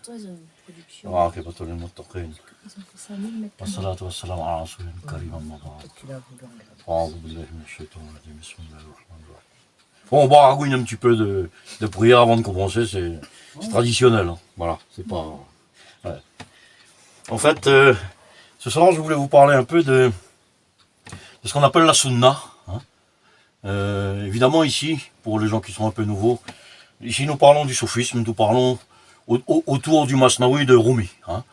pourtant ils ont une production. Ah, che pas le motorin. Ils ont fait ça 1000 mètres carrés. Wassalatu wassalamu ala rasulil karim amma ba'd. Peut-être qu'il a voulu en garder. A'udhu billahi minash shaitanir rajim. Bismillahir rahmanir rahim. Bon, on baragouine un petit peu de prière avant de commencer, c'est traditionnel. Hein. Voilà, c'est pas. Ouais. En fait, ce soir, je voulais vous parler un peu de ce qu'on appelle la sunna. Hein. Évidemment, ici, pour les gens qui sont un peu nouveaux, ici nous parlons du soufisme, nous parlons autour du Masnaoui de Rumi. Hein.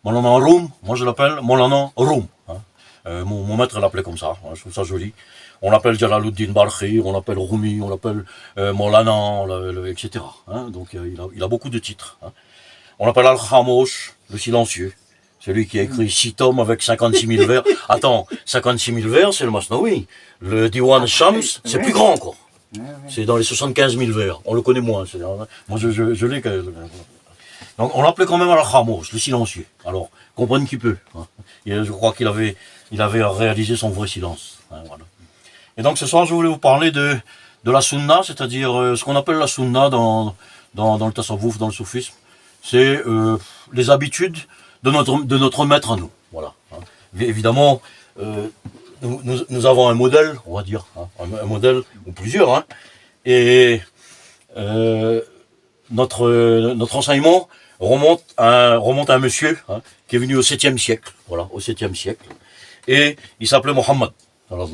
Molana Rum, moi je l'appelle Molana Rum. Hein. Mon maître l'appelait comme ça, hein, je trouve ça joli. On l'appelle Jalaluddin Barkhir, on l'appelle Rumi, on l'appelle Molana, etc. Hein. Donc il a beaucoup de titres. Hein. On l'appelle Al-Khamosh, le silencieux. Celui qui a écrit 6 tomes avec 56 000 vers. Attends, 56 000 vers, c'est le Masnaoui. Le Diwan Shams, c'est plus grand encore. C'est dans les 75 000 vers. On le connaît moins. Moi, je l'ai. Donc, on l'appelait quand même Al-Khamosh, le silencieux. Alors, comprenne qui peut. Hein. Je crois qu'il avait réalisé son vrai silence. Hein, voilà. Et donc, ce soir, je voulais vous parler de la sunna, c'est-à-dire ce qu'on appelle la sunna dans le tasawwuf, dans le soufisme. C'est les habitudes de notre maître à nous. Voilà. Hein. Évidemment, nous avons un modèle, on va dire, hein, un modèle, ou plusieurs, hein, et notre enseignement remonte à un monsieur hein, qui est venu au 7e siècle, voilà, au 7e siècle, et il s'appelait Mohammed. Voilà.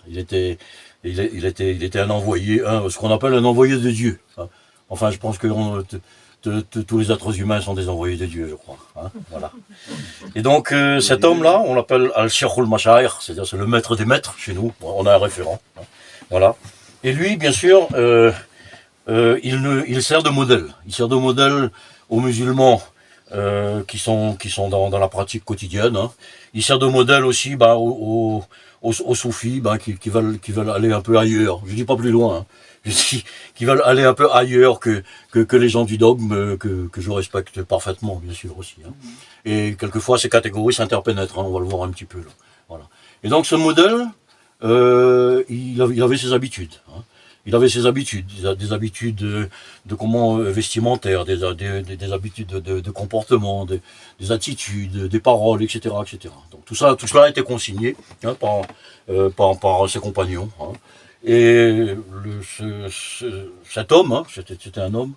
Il était un envoyé, ce qu'on appelle un envoyé de Dieu. Hein. Enfin, je pense que tous les êtres humains sont des envoyés de Dieu, je crois. Hein, voilà. Et donc, cet homme-là, on l'appelle Al-Sheikhul Mashaïr, c'est-à-dire c'est le maître des maîtres chez nous. On a un référent. Hein, voilà. Et lui, bien sûr, il sert de modèle. Il sert de modèle aux musulmans qui sont dans la pratique quotidienne. Hein. Il sert de modèle aussi aux soufis qui veulent aller un peu ailleurs. Je dis pas plus loin. Hein. Qui veulent aller un peu ailleurs que les gens du dogme, que je respecte parfaitement, bien sûr, aussi. Hein. Et quelquefois, ces catégories s'interpénètrent, hein, on va le voir un petit peu. Là. Voilà. Et donc, ce modèle, il avait ses habitudes. Hein. Il avait ses habitudes, des habitudes de comment vestimentaires, des habitudes de comportement, des attitudes, des paroles, etc., etc. Donc, tout cela a été consigné hein, par ses compagnons. Hein. Et cet homme, hein, c'était un homme,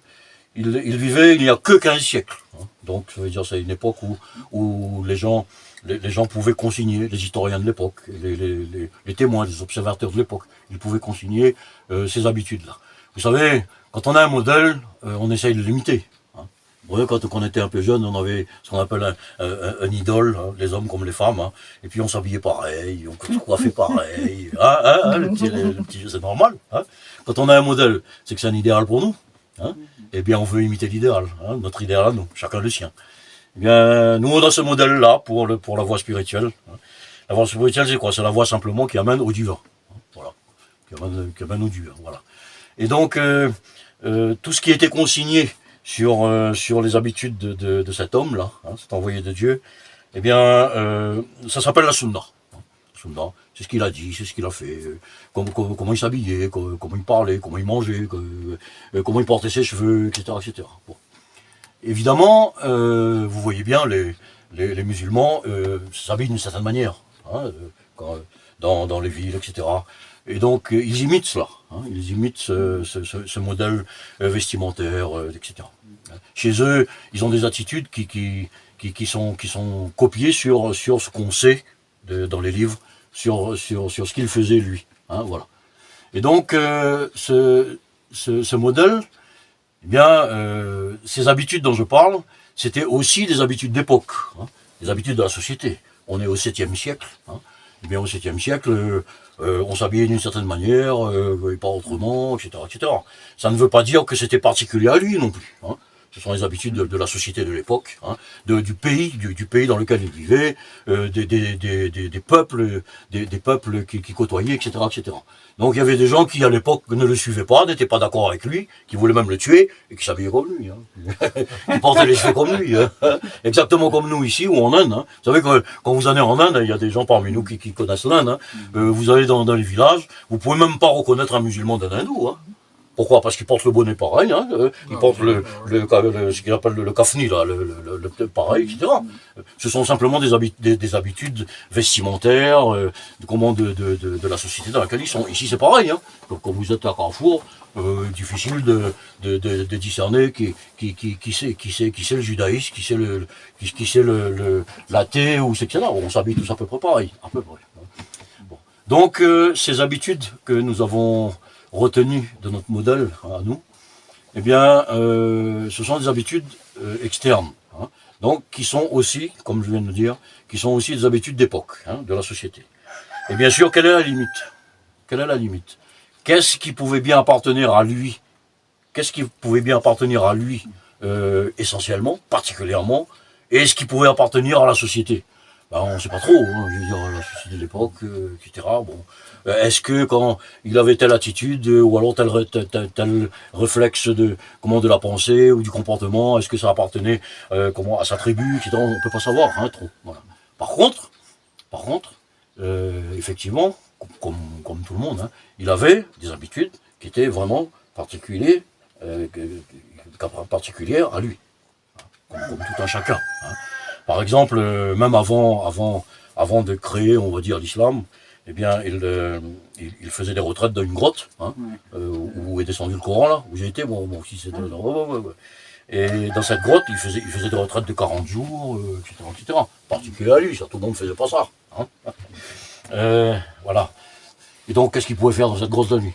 il vivait il n'y a que 15 siècles. Hein. Donc, ça veut dire c'est une époque où les gens pouvaient consigner, les historiens de l'époque, les témoins, les observateurs de l'époque, ils pouvaient consigner ces habitudes-là. Vous savez, quand on a un modèle, on essaye de l'imiter. Hein. Vous voyez, quand on était un peu jeune, on avait ce qu'on appelle un idole, hein, les hommes comme les femmes, hein, et puis on s'habillait pareil, on se coiffait pareil, le petit jeu, c'est normal. Hein. Quand on a un modèle, c'est que c'est un idéal pour nous. Hein. Eh bien, on veut imiter l'idéal, hein, notre idéal à nous, chacun le sien. Eh bien, nous, on a ce modèle-là pour la voie spirituelle. Hein. La voie spirituelle, c'est quoi? C'est la voie simplement qui amène au divin. Hein, voilà. Qui amène au divin, voilà. Et donc, tout ce qui était consigné sur les habitudes de cet homme-là, hein, cet envoyé de Dieu, eh bien, ça s'appelle la sunna. Hein. Sunna, c'est ce qu'il a dit, c'est ce qu'il a fait, comment il s'habillait, comment il parlait, comment il mangeait, comment il portait ses cheveux, etc., etc. Bon. Évidemment, vous voyez bien, les musulmans s'habillent d'une certaine manière, hein, dans les villes, etc. Et donc, ils imitent cela, hein, ils imitent ce modèle vestimentaire, etc. Chez eux, ils ont des attitudes qui sont copiées sur ce qu'on sait dans les livres, sur ce qu'il faisait lui. Hein, voilà. Et donc, ce modèle, eh bien, ces habitudes dont je parle, c'était aussi des habitudes d'époque, hein, des habitudes de la société. On est au 7e siècle. Hein. Eh bien, au 7e siècle, on s'habillait d'une certaine manière, et pas autrement, etc., etc. Ça ne veut pas dire que c'était particulier à lui non plus. Hein. Ce sont les habitudes de la société de l'époque, hein, du pays dans lequel il vivait, des peuples qui côtoyaient, etc., etc. Donc il y avait des gens qui à l'époque ne le suivaient pas, n'étaient pas d'accord avec lui, qui voulaient même le tuer et qui s'habillaient comme lui. Hein. Ils portaient les cheveux comme lui, hein. Exactement comme nous ici ou en Inde. Hein. Vous savez que quand vous allez en Inde, il y a des gens parmi nous qui connaissent l'Inde. Hein. Vous allez dans les villages, vous pouvez même pas reconnaître un musulman d'un hindou. Hein. Pourquoi? Parce qu'ils portent le bonnet pareil, hein, ils portent ce qu'ils appellent le kafni, là, le pareil, etc. Ce sont simplement des habitudes vestimentaires, de la société dans laquelle ils sont. Ici, c'est pareil, hein. Donc, quand vous êtes à Carrefour, difficile de discerner qui c'est le judaïsme, qui c'est l'athée, ou c'est que là. On s'habille tous à peu près pareil, à peu près. Bon. Donc, ces habitudes que nous avons retenues de notre modèle à nous, eh bien, ce sont des habitudes externes, hein, donc qui sont aussi, comme je viens de le dire, qui sont aussi des habitudes d'époque, hein, de la société. Et bien sûr, quelle est la limite? Quelle est la limite? Qu'est-ce qui pouvait bien appartenir à lui? Qu'est-ce qui pouvait bien appartenir à lui essentiellement, particulièrement, et ce qui pouvait appartenir à la société? Ben, on ne sait pas trop, hein, je veux dire, la société de l'époque, etc. Bon. Est-ce que quand il avait telle attitude, ou alors tel réflexe de la pensée ou du comportement, est-ce que ça appartenait à sa tribu, etc. On ne peut pas savoir, hein, trop. Voilà. Par contre, effectivement, comme tout le monde, hein, il avait des habitudes qui étaient vraiment particulières à lui, comme tout un chacun. Hein. Par exemple, même avant de créer, on va dire, l'islam, eh bien, il faisait des retraites dans une grotte, hein, où est descendu le Coran, là, où j'ai été, bon, si c'était là, ouais. Et dans cette grotte, il faisait des retraites de 40 jours, etc. Particulier à lui, ça, tout le monde ne faisait pas ça. Hein. Voilà. Et donc, qu'est-ce qu'il pouvait faire dans cette grotte de nuit?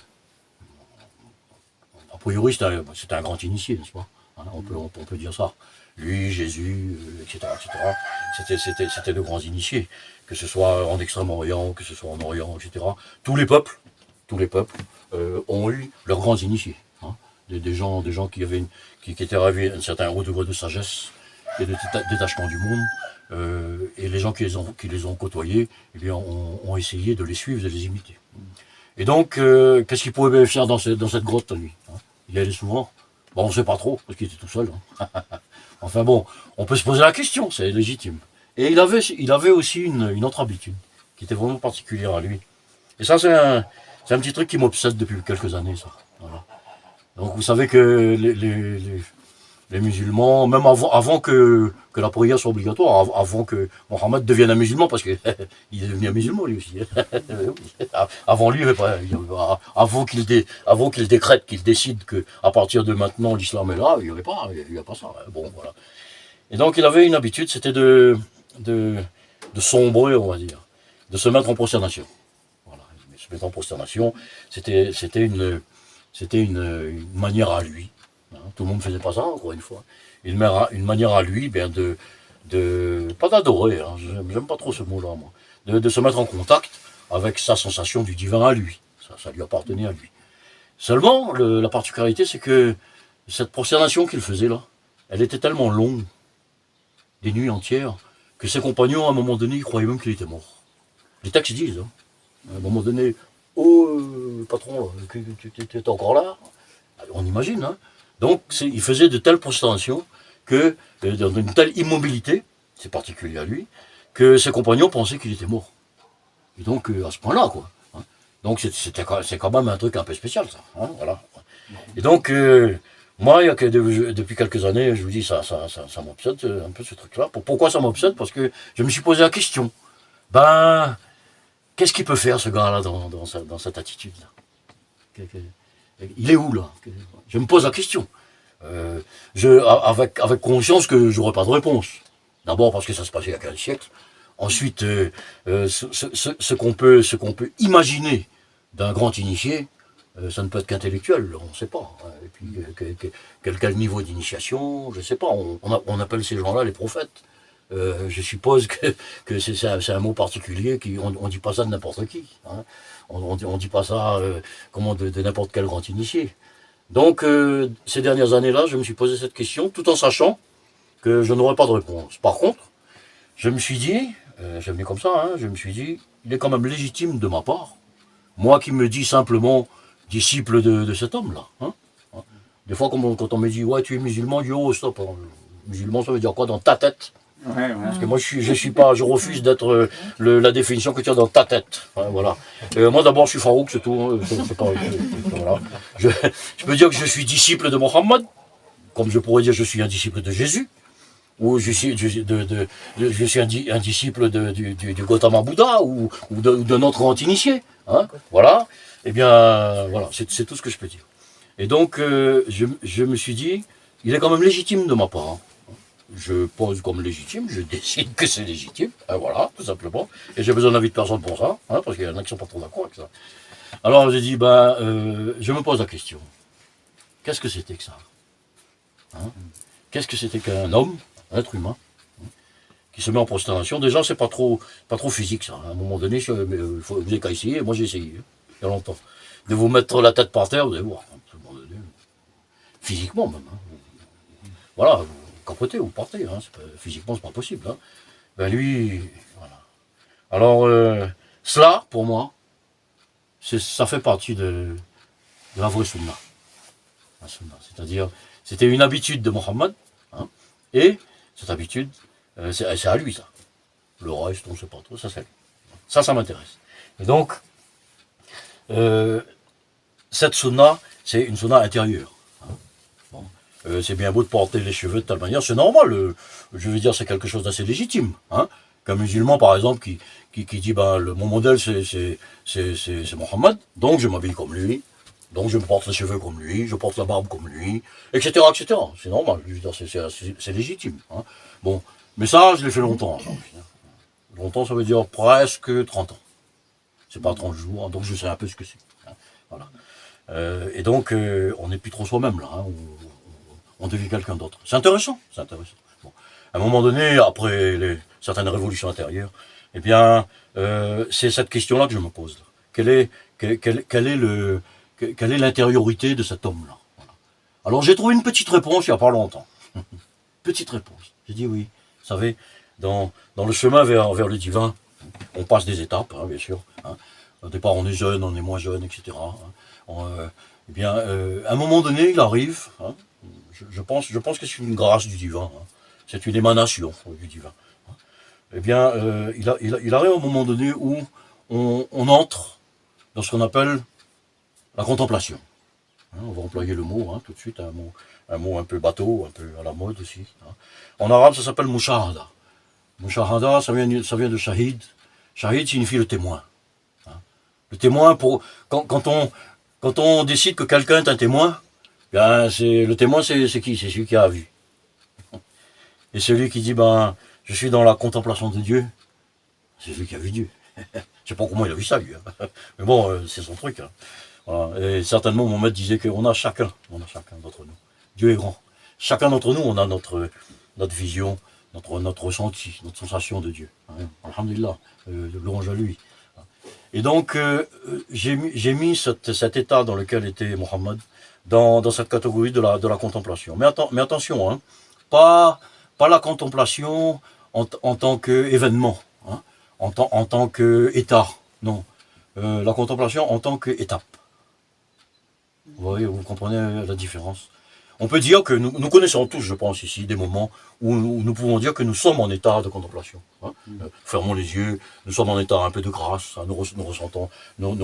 A priori, c'était un grand initié, n'est-ce pas? Hein, on peut dire ça. Lui, Jésus, etc. C'était de grands initiés, que ce soit en Extrême-Orient, que ce soit en Orient, etc. Tous les peuples ont eu leurs grands initiés. Hein. Des gens qui étaient arrivés à un certain haut degré de sagesse et de détachement du monde, et les gens qui les ont côtoyés, eh bien, ont essayé de les suivre, de les imiter. Et donc, qu'est-ce qu'il pouvait bien faire dans cette grotte, lui, hein? Il y allait souvent. Bon, on ne sait pas trop, parce qu'il était tout seul. Hein. Enfin bon, on peut se poser la question, c'est légitime. Et il avait aussi une autre habitude, qui était vraiment particulière à lui. Et ça, c'est un petit truc qui m'obsède depuis quelques années, ça. Voilà. Donc vous savez que les musulmans, même avant que la prière soit obligatoire, avant que Mohammed devienne un musulman, parce qu'il est devenu un musulman lui aussi. Avant lui, avant qu'il décrète, qu'il décide qu'à partir de maintenant l'islam est là, il n'y avait pas ça. Bon, voilà. Et donc il avait une habitude, c'était de sombrer, on va dire, de se mettre en prosternation. Voilà. Se mettre en prosternation, c'était une manière à lui. Hein, tout le monde ne faisait pas ça, encore une fois. Une manière à lui, bien pas d'adorer, hein, j'aime pas trop ce mot-là, moi, de se mettre en contact avec sa sensation du divin à lui. Ça lui appartenait à lui. Seulement, la particularité, c'est que cette prosternation qu'il faisait là, elle était tellement longue, des nuits entières, que ses compagnons, à un moment donné, ils croyaient même qu'il était mort. Les textes disent, hein, à un moment donné, patron, tu es encore là? On imagine, hein. Donc, il faisait de telles prostrations que, dans une telle immobilité, c'est particulier à lui, que ses compagnons pensaient qu'il était mort. Et donc, à ce point-là, quoi. Hein. Donc, c'est quand même un truc un peu spécial, ça. Hein, voilà. Et donc, moi, depuis quelques années, je vous dis, ça m'obsède un peu ce truc-là. Pourquoi ça m'obsède? Parce que je me suis posé la question. Qu'est-ce qu'il peut faire, ce gars-là, dans cette attitude-là? Il est où, là? Je me pose la question. Avec conscience que j'aurais pas de réponse. D'abord parce que ça se passait il y a 15 siècles. Ensuite, ce qu'on peut imaginer d'un grand initié, ça ne peut être qu'intellectuel, on ne sait pas. Et puis, quel niveau d'initiation, je ne sais pas. On appelle ces gens-là les prophètes. Je suppose que c'est un mot particulier, on ne dit pas ça de n'importe qui. Hein. On ne dit pas ça de n'importe quel grand initié. Donc, ces dernières années-là, je me suis posé cette question, tout en sachant que je n'aurais pas de réponse. Par contre, je me suis dit, j'ai venu comme ça, hein, je me suis dit, il est quand même légitime de ma part, moi qui me dis simplement disciple de cet homme-là. Hein. Des fois, quand on me dit, ouais, tu es musulman, je dis, oh, stop, hein. Musulman, ça veut dire quoi dans ta tête? Ouais, ouais. Parce que moi, je refuse d'être la définition que tu as dans ta tête. Hein, voilà. Moi, d'abord, je suis Farouk, c'est tout. Hein, c'est pas, voilà. Je peux dire que je suis disciple de Mohammed, comme je pourrais dire que je suis un disciple de Jésus, ou je suis un disciple du Gautama Bouddha, ou d'un autre grand initié. Hein, voilà. Eh bien, voilà, c'est tout ce que je peux dire. Et donc, je me suis dit, il est quand même légitime de ma part. Hein. Je pose comme légitime, je décide que c'est légitime, hein, voilà, tout simplement. Et j'ai besoin d'avis de personne pour ça, hein, parce qu'il y en a qui sont pas trop d'accord avec ça. Alors j'ai dit, je me pose la question, qu'est-ce que c'était que ça, hein? Qu'est-ce que c'était qu'un homme, un être humain, hein, qui se met en prosternation? Déjà, c'est pas trop physique ça. À un moment donné, vous n'avez qu'à essayer, moi j'ai essayé, hein, il y a longtemps, de vous mettre la tête par terre, vous allez voir, hein, à un moment donné, physiquement même. Hein, voilà, vous capotez, vous partez, hein, physiquement c'est pas possible. Hein. Ben lui, voilà. Alors, cela, pour moi, ça fait partie de la vraie sunna. La sunna. C'est-à-dire, c'était une habitude de Mohammed, hein, et cette habitude, c'est à lui ça. Le reste, on ne sait pas trop, ça c'est à lui. Ça m'intéresse. Et donc, cette sunna, c'est une sunna intérieure. C'est bien beau de porter les cheveux de telle manière, c'est normal, je veux dire, c'est quelque chose d'assez légitime. Hein. Qu'un musulman, par exemple, qui dit, mon modèle, c'est Mohammed, donc je m'habille comme lui, donc je me porte les cheveux comme lui, je porte la barbe comme lui, etc., etc. C'est normal, je veux dire, c'est légitime. Hein. Bon, mais ça, je l'ai fait longtemps. Alors, longtemps, ça veut dire presque 30 ans. C'est pas 30 jours, hein, donc je sais un peu ce que c'est. Hein. Voilà. Et donc, on n'est plus trop soi-même, là. Hein, on devient quelqu'un d'autre. C'est intéressant, c'est intéressant. Bon. À un moment donné, après certaines révolutions intérieures, eh bien, c'est cette question-là que je me pose. Là. Quelle est l'intériorité de cet homme-là? Voilà. Alors j'ai trouvé une petite réponse il n'y a pas longtemps. Petite réponse. J'ai dit oui. Vous savez, dans le chemin vers le divin, on passe des étapes, hein, bien sûr. Hein. Au départ, on est jeune, on est moins jeune, etc. Hein. Eh bien, à un moment donné, il arrive... Hein, je pense que c'est une grâce du divin, hein. C'est une émanation du divin. Hein. Eh bien, il arrive à un moment donné où on entre dans ce qu'on appelle la contemplation. Hein, on va employer le mot, hein, tout de suite, un mot un peu bateau, un peu à la mode aussi. Hein. En arabe, ça s'appelle mushahada. Mushahada, ça vient de shahid. Shahid signifie le témoin. Hein. Le témoin, quand on décide que quelqu'un est un témoin, bien, le témoin, c'est qui? C'est celui qui a vu. Et celui qui dit, je suis dans la contemplation de Dieu, c'est celui qui a vu Dieu. Je sais pas comment il a vu ça, lui. Hein. Mais bon, c'est son truc. Hein. Voilà. Et certainement, mon maître disait qu'on a chacun d'entre nous. Dieu est grand. Chacun d'entre nous, on a notre vision, notre ressenti, notre sensation de Dieu. Hein. Alhamdulillah, louange à lui. Et donc, j'ai mis cet état dans lequel était Mohammed, dans cette catégorie de la contemplation. Mais attention, hein, pas la contemplation en tant qu'événement, hein, en tant qu'état, non. La contemplation en tant qu'étape. Vous voyez, vous comprenez la différence. On peut dire que nous connaissons tous, je pense ici, des moments où nous pouvons dire que nous sommes en état de contemplation. Hein. Fermons les yeux, nous sommes en état un peu de grâce, hein, nous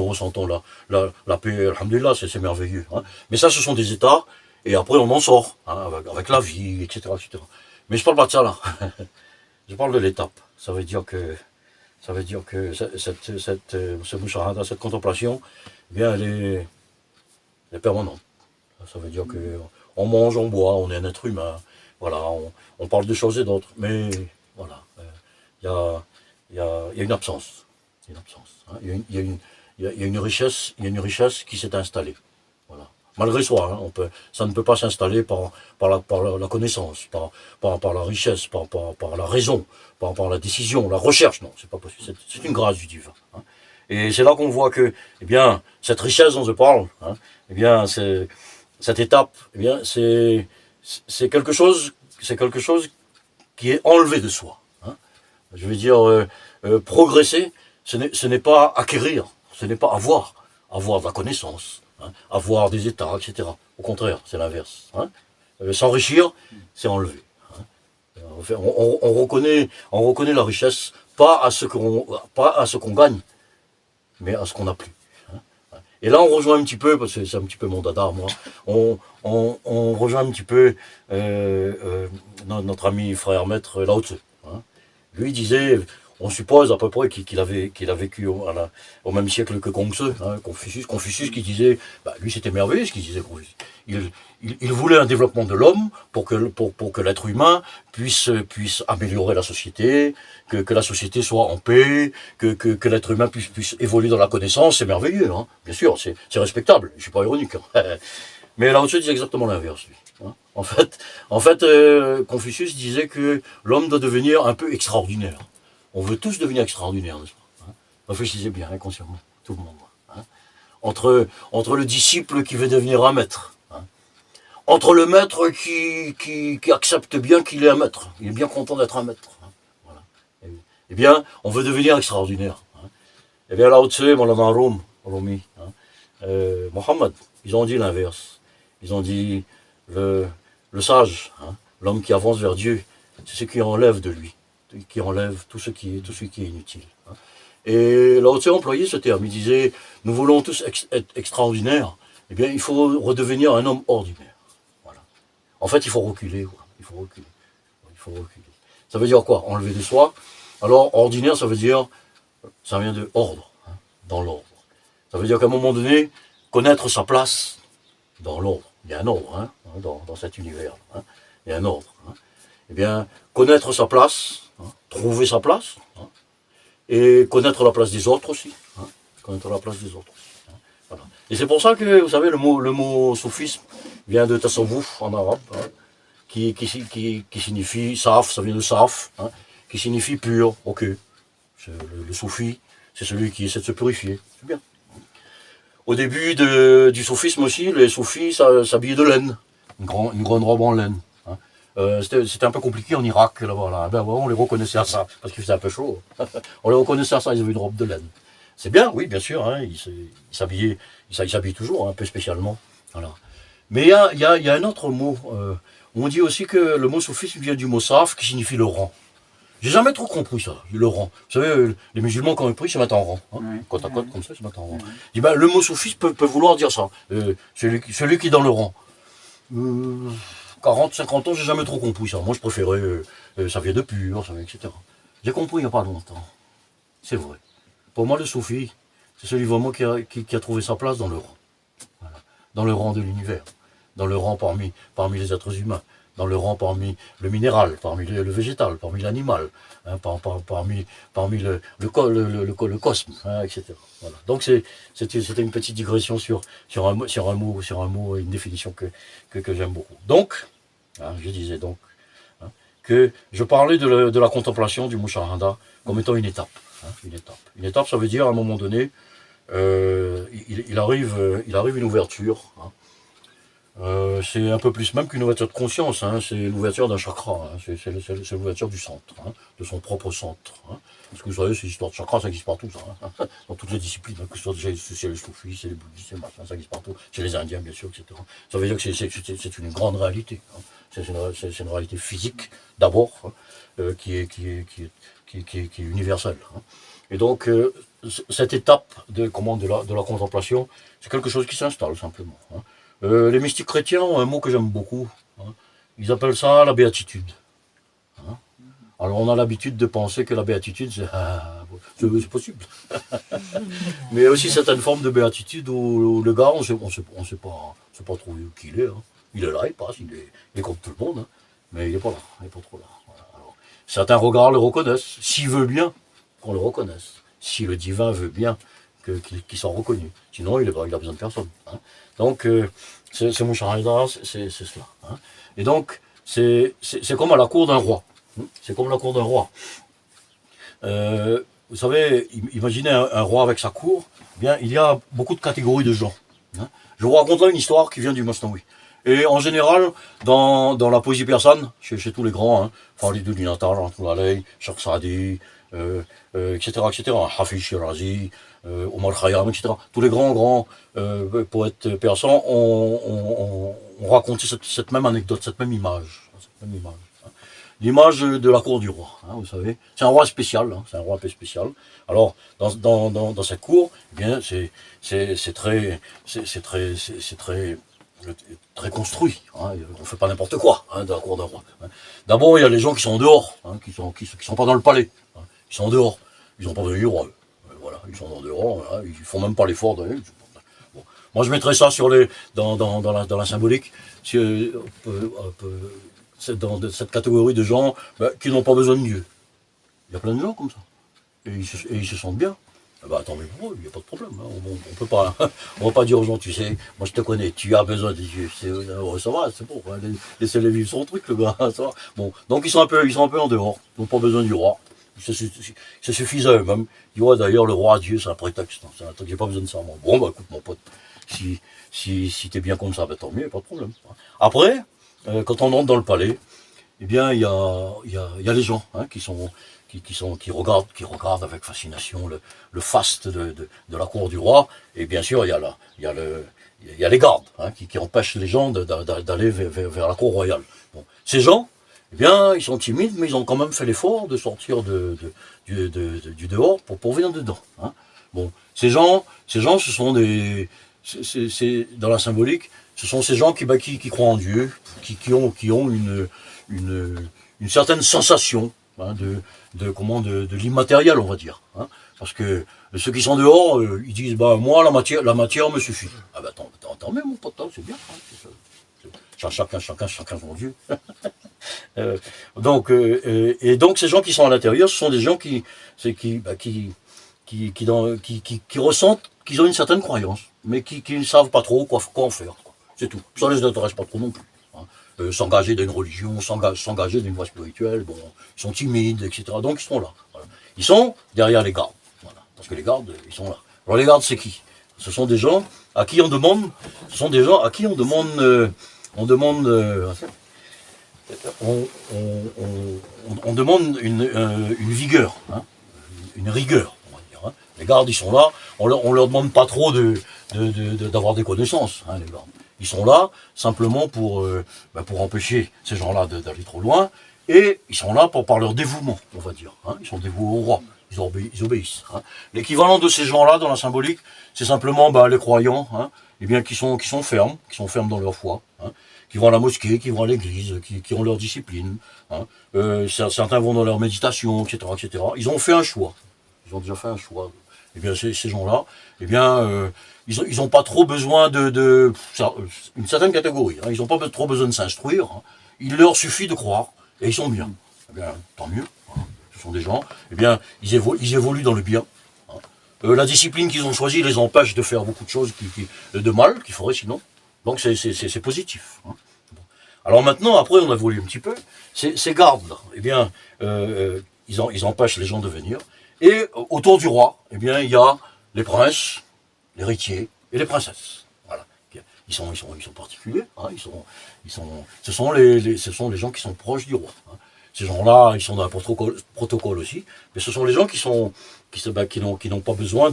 ressentons la paix, alhamdulillah, c'est merveilleux. Hein. Mais ça, ce sont des états, et après on en sort, hein, avec la vie, etc., etc. Mais je parle pas de ça là. Je parle de l'étape. Ça veut dire que ce mushahada, cette contemplation, eh bien, elle est permanente. Ça veut dire que on mange, on boit, on est un être humain. Voilà, on parle de choses et d'autres, mais voilà, il y a une absence. Il y a une absence. Hein. Il y a une richesse qui s'est installée. Voilà. Malgré soi, hein, ça ne peut pas s'installer par la connaissance, par la richesse, par la raison, par la décision, la recherche. Non, c'est pas possible. C'est une grâce du divin. Hein. Et c'est là qu'on voit que, eh bien, cette richesse dont je parle, hein, eh bien, cette étape, eh bien, c'est quelque chose qui est enlevé de soi. Hein. Je veux dire, progresser, ce n'est pas acquérir, ce n'est pas avoir de la connaissance, hein, avoir des états, etc. Au contraire, c'est l'inverse. Hein. S'enrichir, c'est enlever. Hein. Enfin, on reconnaît la richesse pas à ce qu'on gagne, mais à ce qu'on n'a plus. Et là, on rejoint un petit peu, parce que c'est un petit peu mon dada, moi, on rejoint un petit peu notre ami frère maître Lao Tzu. Lui disait, on suppose à peu près qu'il a vécu au même siècle que Kongzi, Confucius qui disait, lui c'était merveilleux ce qu'il disait Confucius. Il voulait un développement de l'homme pour que l'être humain puisse améliorer la société, que la société soit en paix, que l'être humain puisse évoluer dans la connaissance, c'est merveilleux, bien sûr, c'est respectable, je suis pas ironique. Mais Lao Tzu disait exactement l'inverse, lui. En fait, Confucius disait que l'homme doit devenir un peu extraordinaire. On veut tous devenir extraordinaires, n'est-ce pas? Réfléchissez bien, inconsciemment, tout le monde. Entre le disciple qui veut devenir un maître, entre le maître qui accepte bien qu'il est un maître, il est bien content d'être un maître. Voilà. Eh bien, on veut devenir extraordinaire. Eh bien, Lao Tzu, Maulana Rumi, Mohammed, ils ont dit l'inverse. Ils ont dit le sage, l'homme qui avance vers Dieu, c'est ce qui enlève de lui, qui enlève tout ce qui est inutile. Et Lao Tzu a employé ce terme. Il disait, nous voulons tous être extraordinaires. Eh bien, il faut redevenir un homme ordinaire. Voilà. En fait, il faut reculer. Il faut reculer. Ça veut dire quoi? Enlever de soi. Alors, ordinaire, ça vient de ordre, dans l'ordre. Ça veut dire qu'à un moment donné, connaître sa place dans l'ordre. Il y a un ordre dans cet univers. Il y a un ordre. Eh bien, connaître sa place, trouver sa place, et connaître la place des autres aussi. Connaître la place des autres aussi. Voilà. Et c'est pour ça que, vous savez, le mot soufisme vient de tasawwuf en arabe, qui signifie saf, ça vient de saf, qui signifie pur. Ok. Le soufi, c'est celui qui essaie de se purifier. C'est bien. Au début du soufisme aussi, les soufis s'habillaient de laine, une grande robe en laine. C'était un peu compliqué en Irak, là-bas. On les reconnaissait à ça, parce qu'il faisait un peu chaud. On les reconnaissait à ça, ils avaient une robe de laine. C'est bien, oui, bien sûr, ils s'habillent toujours, un peu spécialement. Voilà. Mais il y a un autre mot. On dit aussi que le mot soufisme vient du mot saf, qui signifie le rang. J'ai jamais trop compris ça, le rang. Vous savez, les musulmans, quand ils prient, se mettent en rang. Côte à côte, comme ça, ils se mettent en rang. Je dis, le mot soufisme peut vouloir dire ça. Celui qui est dans le rang. 40, 50 ans, j'ai jamais trop compris ça. Moi, je préférais, ça vient de pur, etc. J'ai compris il n'y a pas longtemps. C'est vrai. Pour moi, le soufi, c'est celui vraiment qui a trouvé sa place dans le rang. Voilà. Dans le rang de l'univers. Dans le rang parmi les êtres humains. Dans le rang parmi le minéral, parmi le végétal, parmi l'animal, parmi le cosme, etc. Voilà. Donc c'était une petite digression sur un mot, une définition que j'aime beaucoup. Donc, je disais donc que je parlais de la contemplation du mushahada comme étant une étape. Une étape, ça veut dire à un moment donné, il arrive une ouverture. C'est un peu plus même qu'une ouverture de conscience, c'est l'ouverture d'un chakra, c'est l'ouverture du centre, de son propre centre. Parce que vous savez, ces histoires de chakra, ça existe partout, ça, dans toutes les disciplines, que ce soit chez les soufis, chez les bouddhistes, ça existe partout, chez les indiens, bien sûr, etc. Ça veut dire que c'est une grande réalité. C'est une réalité physique, d'abord, qui est universelle. Et donc, cette étape de la contemplation, c'est quelque chose qui s'installe, simplement. Les mystiques chrétiens ont un mot que j'aime beaucoup. Ils appellent ça la béatitude. Alors on a l'habitude de penser que la béatitude, c'est possible. Mais aussi certaines formes de béatitude où le gars, on sait pas trop qui il est. Il est là, il passe, il est comme tout le monde. Mais il n'est pas là, il n'est pas trop là. Voilà. Alors, certains regards le reconnaissent, s'il veut bien qu'on le reconnaisse. Si le divin veut bien qu'il soit reconnu. Sinon, il a besoin de personne. Donc, c'est mon shahada, c'est cela. Et donc, c'est comme à la cour d'un roi. C'est comme la cour d'un roi. Vous savez, imaginez un roi avec sa cour. Bien, il y a beaucoup de catégories de gens. Je vous raconte là une histoire qui vient du Masnaoui. Et en général, dans la poésie persane, chez tous les grands, Farid Dinatar, Rahmatullahi, Cheikh Saadi, etc., Hafiz Shirazi, Omar Khayyam, etc. Tous les grands poètes persans ont raconté cette même anecdote, cette même image. l'image de la cour du roi, hein, vous savez. C'est un roi spécial, hein, c'est un roi un peu spécial. Alors, dans cette cour, eh bien, c'est très construit. Hein. On ne fait pas n'importe quoi hein, dans la cour d'un roi. Hein. D'abord, il y a les gens qui sont dehors, hein, qui sont pas dans le palais. Hein. Ils sont dehors. Ils n'ont pas besoin du roi. Voilà, ils sont en dehors. Voilà. Ils font même pas l'effort d'aller. Bon. Moi, je mettrais ça dans la symbolique. C'est dans cette catégorie de gens qui n'ont pas besoin de Dieu. Il y a plein de gens comme ça. Et ils se sentent bien. Tant mieux pour eux, il n'y a pas de problème. Hein. On peut pas, on va pas dire aux gens, tu sais, moi je te connais, tu as besoin de Dieu. Ça va, c'est bon. Hein. Laissez-les vivre son truc, le gars. Ça va. Bon, donc ils sont un peu en dehors. Ils n'ont pas besoin du roi. Ça suffit à eux-mêmes. Ils disent, d'ailleurs, le roi, Dieu, c'est un prétexte. Hein. C'est un truc, j'ai pas besoin de ça. Moi. Bon, écoute, mon pote, si t'es bien comme ça, tant mieux, pas de problème. Après, quand on entre dans le palais, eh bien, il y a les gens hein, qui regardent avec fascination le faste de la cour du roi. Et bien sûr, il y a les gardes hein, qui empêchent les gens d'aller vers la cour royale. Bon. Ces gens, eh bien, ils sont timides, mais ils ont quand même fait l'effort de sortir du dehors pour venir dedans. Hein. Bon, ces gens, ce sont c'est dans la symbolique, ce sont ces gens qui croient en Dieu, qui ont une certaine sensation hein, de l'immatériel, on va dire. Hein, parce que ceux qui sont dehors, ils disent moi la matière me suffit. Ah tant mieux mon pote, c'est bien. Hein, chacun son Dieu. Donc ces gens qui sont à l'intérieur, ce sont des gens qui ressentent qu'ils ont une certaine croyance, mais qui ne savent pas trop quoi en faire. Quoi. C'est tout. Ça ne les intéresse pas trop non plus. Hein. S'engager dans une religion, s'engager dans une voie spirituelle, bon, ils sont timides, etc. Donc ils sont là. Voilà. Ils sont derrière les gardes. Voilà. Parce que les gardes, ils sont là. Alors les gardes, c'est qui? Ce sont des gens à qui on demande, on demande une vigueur, hein, une rigueur, on va dire. Hein. Les gardes, ils sont là, on leur demande pas trop d'avoir des connaissances, hein, les gardes. Ils sont là simplement pour empêcher ces gens-là d'aller trop loin, et ils sont là par leur dévouement, on va dire. Hein. Ils sont dévoués au roi, ils obéissent. Hein. L'équivalent de ces gens-là dans la symbolique, c'est simplement les croyants, hein, eh bien, qui sont fermes dans leur foi. Hein. Qui vont à la mosquée, qui vont à l'église, qui ont leur discipline. Hein. Certains vont dans leur méditation, etc., etc. Ils ont fait un choix. Ils ont déjà fait un choix. Eh bien, ces gens-là, eh bien, ils n'ont pas trop besoin une certaine catégorie. Hein. Ils n'ont pas trop besoin de s'instruire. Hein. Il leur suffit de croire. Et ils sont bien. Eh bien, tant mieux. Hein. Ce sont des gens, eh bien, ils évoluent dans le bien. Hein. La discipline qu'ils ont choisie les empêche de faire beaucoup de choses de mal, qu'il ferait sinon. Donc c'est positif. Hein. Bon. Alors maintenant, après on a évolué un petit peu, ces gardes-là, eh bien, ils empêchent les gens de venir. Et autour du roi, eh bien, il y a les princes, l'héritier et les princesses. Voilà. Ils sont particuliers. Hein. Ce sont les gens qui sont proches du roi. Hein. Ces gens-là, ils sont dans un protocole aussi, mais ce sont les gens qui n'ont pas besoin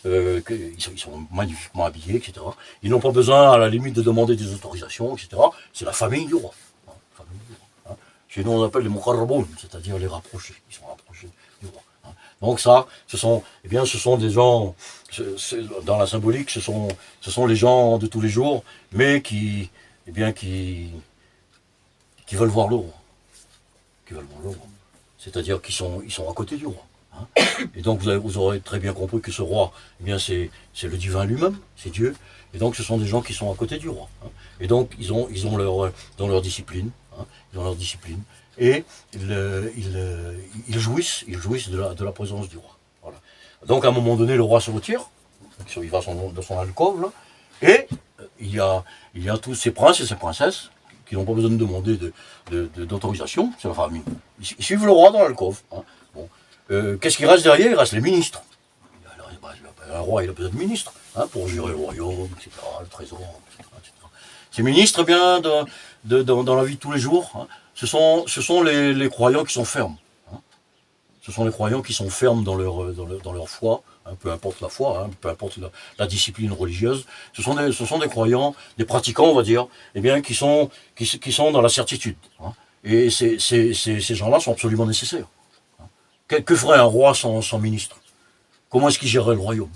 ils sont magnifiquement habillés, etc. Ils n'ont pas besoin, à la limite, de demander des autorisations, etc. C'est la famille du roi. Hein, famille du roi hein. Chez nous, on appelle les muqarraboun, c'est-à-dire les rapprochés. Ils sont rapprochés du roi. Hein. Donc ça, ce sont des gens, dans la symbolique, ce sont les gens de tous les jours, mais qui veulent voir le roi. C'est-à-dire qu'ils sont à côté du roi. Hein. Et donc vous aurez très bien compris que ce roi, eh bien c'est le divin lui-même, c'est Dieu. Et donc ce sont des gens qui sont à côté du roi. Hein. Et donc ils ont dans leur discipline, hein, et ils jouissent de la présence du roi. Voilà. Donc à un moment donné, le roi se retire, il va dans son alcôve, là, et il y a tous ces princes et ces princesses qui n'ont pas besoin de demander d'autorisation, c'est la famille. Ils suivent le roi dans l'alcôve. Hein. Bon. Qu'est-ce qui reste derrière? Il reste les ministres. Un roi, il a besoin de ministres hein, pour gérer le royaume, etc., le trésor, etc. Ces ministres, eh bien, dans la vie de tous les jours, hein, ce sont les croyants qui sont fermes. Hein. Ce sont les croyants qui sont fermes dans leur foi, hein, peu importe la foi, hein, peu importe la discipline religieuse. Ce sont des croyants, des pratiquants, on va dire, eh bien, qui sont dans la certitude. Hein. Et ces gens-là sont absolument nécessaires. Que ferait un roi sans ministre? Comment est-ce qu'il gérerait le royaume?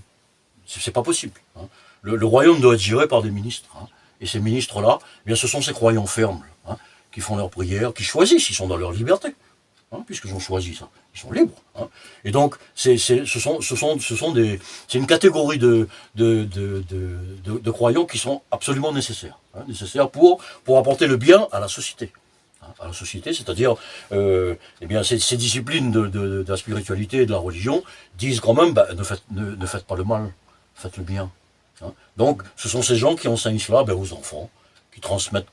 C'est pas possible. Hein. Le royaume doit être géré par des ministres. Hein. Et ces ministres-là, eh bien, ce sont ces croyants fermes, hein, qui font leurs prières, qui choisissent, ils sont dans leur liberté, hein, puisqu'ils ont choisi ça. Ils sont libres. Hein. Et donc, c'est une catégorie de croyants qui sont absolument nécessaires. Hein, nécessaires pour apporter le bien à la société. À la société, c'est-à-dire, eh bien, ces disciplines de la spiritualité et de la religion disent quand même, ben, ne faites pas le mal, faites le bien. Hein. Donc, ce sont ces gens qui enseignent cela ben, aux enfants, qui transmettent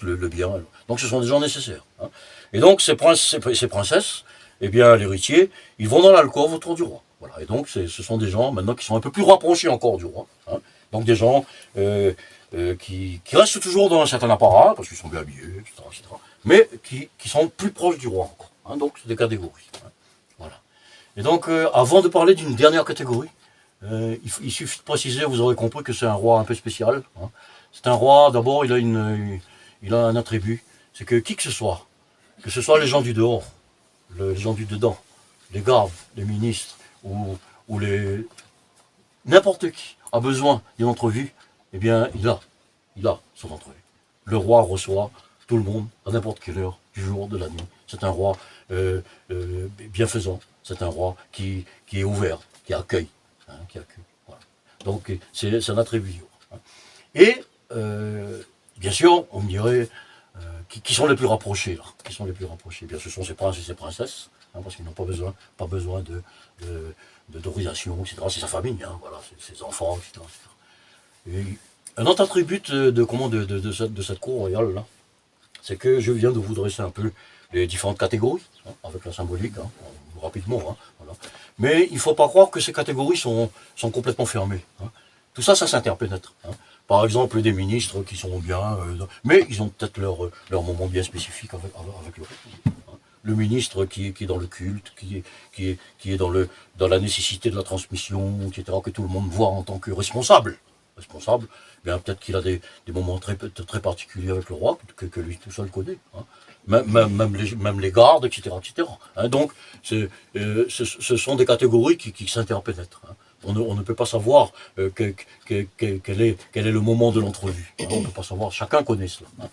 le bien. Donc, ce sont des gens nécessaires. Hein. Et donc, ces princesses, eh bien, l'héritier, ils vont dans l'alcôve autour du roi. Voilà. Et donc, ce sont des gens maintenant qui sont un peu plus rapprochés encore du roi. Hein. Donc, des gens qui restent toujours dans un certain apparat, parce qu'ils sont bien habillés, etc. Mais qui sont plus proches du roi encore. Hein. Donc, c'est des catégories. Hein. Voilà. Et donc, avant de parler d'une dernière catégorie, il suffit de préciser, vous aurez compris que c'est un roi un peu spécial. Hein. C'est un roi, d'abord, il a un attribut, c'est que qui que ce soit les gens du dehors, les gens du dedans, les gardes, les ministres, ou n'importe qui a besoin d'une entrevue, eh bien, il a son entrevue. Le roi reçoit tout le monde à n'importe quelle heure du jour, de la nuit. C'est un roi bienfaisant, c'est un roi qui est ouvert, qui accueille. Hein, voilà. Donc, c'est un attribut. Hein. Et, bien sûr, on me dirait, qui sont les plus rapprochés, là, qui sont les plus rapprochés. Bien, ce sont ces princes et ces princesses, hein, parce qu'ils n'ont pas besoin d'autorisation, etc. C'est sa famille, hein, voilà, ses enfants, etc. Et un autre attribut de cette cour royale, là, c'est que je viens de vous dresser un peu les différentes catégories, hein, avec la symbolique, hein, rapidement. Hein, voilà. Mais il ne faut pas croire que ces catégories sont complètement fermées. Hein. Tout ça, ça s'interpénètre. Hein. Par exemple, des ministres qui sont bien, mais ils ont peut-être leur moment bien spécifique avec le reste. Hein. Le ministre qui est dans le culte, qui est dans la nécessité de la transmission, etc., que tout le monde voit en tant que responsable, bien peut-être qu'il a des moments très particuliers avec le roi que lui tout seul connaît. Hein. Même les gardes, etc. Hein. Donc, ce sont des catégories qui s'interpénètrent. Hein. On ne peut pas savoir quel est le moment de l'entrevue. Hein. On ne peut pas savoir, chacun connaît cela. Hein.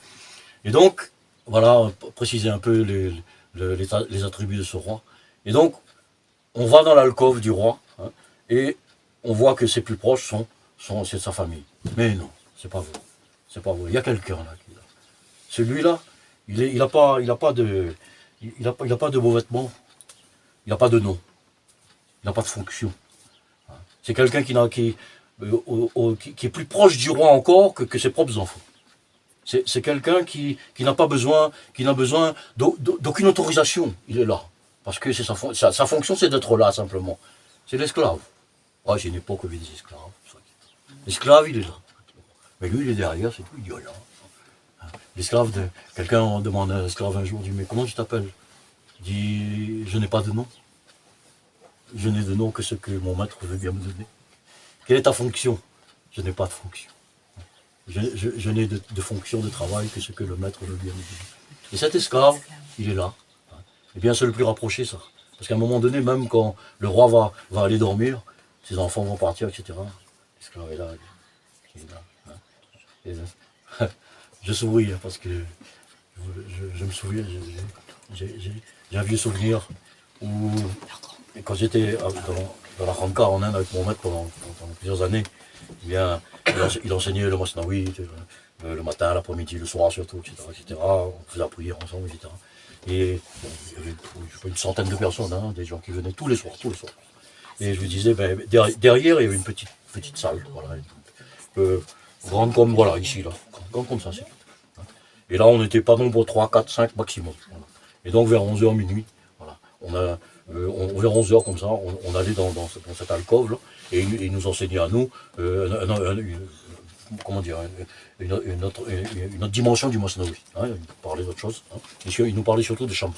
Et donc, voilà, préciser un peu les attributs de ce roi. Et donc, on va dans l'alcôve du roi, hein, et on voit que ses plus proches c'est sa famille. Mais non, c'est pas vrai. C'est pas vrai. Il y a quelqu'un là qui est là. Celui-là, il n'a pas de beaux vêtements. Il n'a pas de nom. Il n'a pas de fonction. C'est quelqu'un qui est plus proche du roi encore que ses propres enfants. C'est quelqu'un qui n'a pas besoin, d'aucune autorisation. Il est là. Parce que sa fonction, c'est d'être là, simplement. C'est l'esclave. Ouais, c'est une époque où il y avait des esclaves. L'esclave, il est là. Mais lui, il est derrière, c'est tout, il dit rien. L'esclave, quelqu'un demande à l'esclave un jour, dit, mais comment tu t'appelles? Il dit, je n'ai pas de nom. Je n'ai de nom que ce que mon maître veut bien me donner. Quelle est ta fonction? Je n'ai pas de fonction. Je n'ai de fonction de travail que ce que le maître veut bien me donner. Et cet esclave, il est là. Eh bien, c'est le plus rapproché, ça. Parce qu'à un moment donné, même quand le roi va aller dormir, ses enfants vont partir, etc. L'esclave est là. Il est là. Hein. Et là, je souris, hein, parce que je me souviens, j'ai un vieux souvenir où, quand j'étais dans la Ranka en Inde avec mon maître pendant plusieurs années, eh bien, il enseignait le Masnawi, le matin, l'après-midi, le soir surtout, etc. On faisait la prière ensemble, etc. Et bon, il y avait une centaine de personnes, hein, des gens qui venaient tous les soirs. Et je lui disais, ben, derrière, il y avait une petite salle, voilà, grande comme, voilà, ici, là, grande comme ça, c'est tout. Et là, on n'était pas nombreux, 3, 4, 5 maximum. Voilà. Et donc, vers 11h minuit, voilà, vers 11h comme ça, on allait dans cette alcôve, là, et il nous enseignait à nous, comment dire, une autre dimension du Masnawi. Hein, il nous parlait d'autre chose. Hein. Il nous parlait surtout de Shams,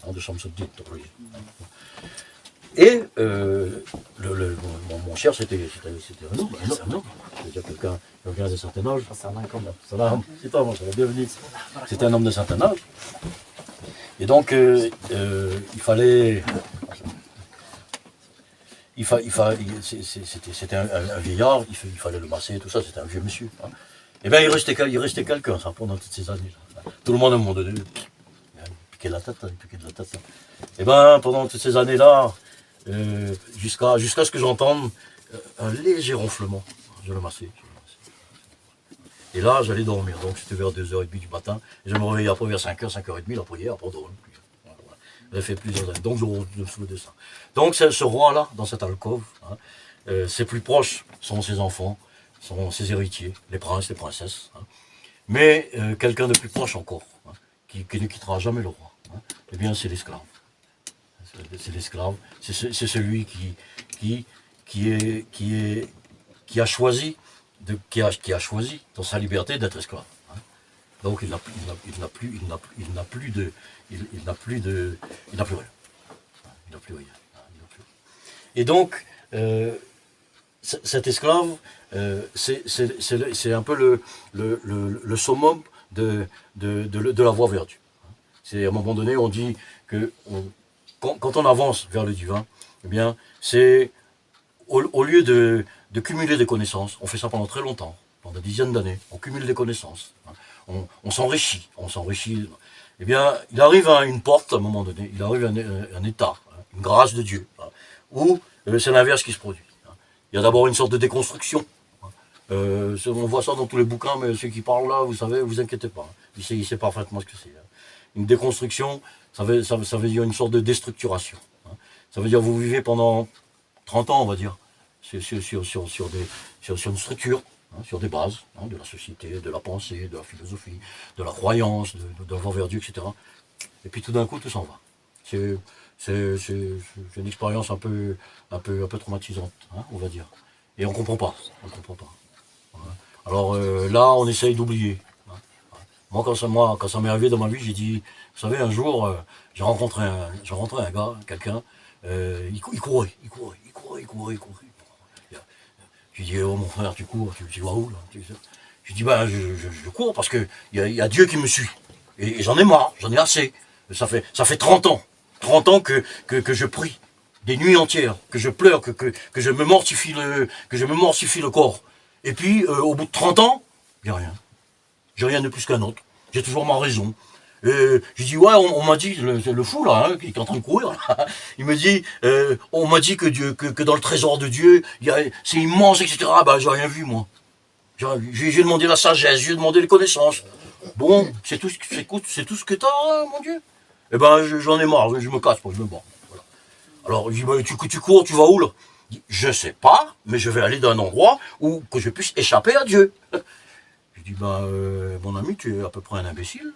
de Shamsuddin. Et mon cher, c'était un homme. C'est-à-dire quelqu'un d'un certain âge. Bienvenue. C'était un homme d'un certain âge. Et donc, il fallait... C'était un vieillard, il fallait le masser, tout ça, c'était un vieux monsieur. Hein. Et bien, il restait quelqu'un, ça, pendant toutes ces années. Là. Tout le monde, à un moment donné, il piquait la tête, il piquait de la tête. Et bien, pendant toutes ces années-là, jusqu'à ce que j'entende un léger ronflement, je le massais. Et là, j'allais dormir, donc c'était vers 2h30 du matin, et je me réveillais après vers 5h, 5h30, la prière, après on dormait plus. J'ai fait plusieurs années, donc je me souviens de ça. Donc ce roi-là, dans cette alcôve, hein, ses plus proches sont ses enfants, sont ses héritiers, les princes, les princesses. Hein. Mais quelqu'un de plus proche encore, hein, qui ne quittera jamais le roi, hein, eh bien c'est l'esclave. C'est l'esclave, c'est celui qui a choisi, dans sa liberté d'être esclave. Hein. Donc il n'a plus rien. Il n'a plus rien. Il n'a plus rien. Et donc, cet esclave, c'est un peu le summum de la voie vers Dieu. C'est à un moment donné, on dit que quand on avance vers le divin, eh bien, c'est au lieu de cumuler des connaissances, on fait ça pendant très longtemps, pendant des dizaines d'années, on cumule des connaissances, hein, on s'enrichit, eh bien, il arrive à une porte à un moment donné, il arrive à un état, hein, une grâce de Dieu, hein, où c'est l'inverse qui se produit. Hein. Il y a d'abord une sorte de déconstruction. Hein. On voit ça dans tous les bouquins, mais ceux qui parlent là, vous savez, vous inquiétez pas. Hein. Il sait parfaitement ce que c'est. Hein. Une déconstruction, ça veut dire une sorte de déstructuration. Hein. Ça veut dire que vous vivez pendant 30 ans, on va dire, sur une structure, hein, sur des bases, hein, de la société, de la pensée, de la philosophie, de la croyance, de la voie vers Dieu, etc. Et puis tout d'un coup, tout s'en va. C'est une expérience un peu traumatisante, hein, on va dire. Et on comprend pas. Voilà. Alors là, on essaye d'oublier. Hein. Moi, quand ça m'est arrivé dans ma vie, j'ai dit, vous savez, un jour, j'ai rencontré un gars, quelqu'un, il courait. J'ai dit, oh mon frère, tu cours, tu vas où là? Je dis, ben, je cours parce que y a Dieu qui me suit. Et j'en ai marre, j'en ai assez. Ça fait 30 ans. 30 ans que je prie. Des nuits entières, que je pleure, que je me mortifie le corps. Et puis, au bout de 30 ans, il n'y a rien. J'ai rien de plus qu'un autre. J'ai toujours ma raison. J'ai dit, ouais, on m'a dit, le fou là, hein, qui est en train de courir, là, il me dit, on m'a dit que dans le trésor de Dieu, c'est immense, etc. Ben, j'ai rien vu, moi. J'ai demandé la sagesse, j'ai demandé les connaissances. Bon, c'est tout ce que t'as, hein, mon Dieu. Eh ben, j'en ai marre, je me casse, je me bats. Voilà. Alors, il dit, ben, tu cours, tu vas où là? Je sais pas, mais je vais aller dans un endroit où que je puisse échapper à Dieu. Je dis, ben, mon ami, tu es à peu près un imbécile.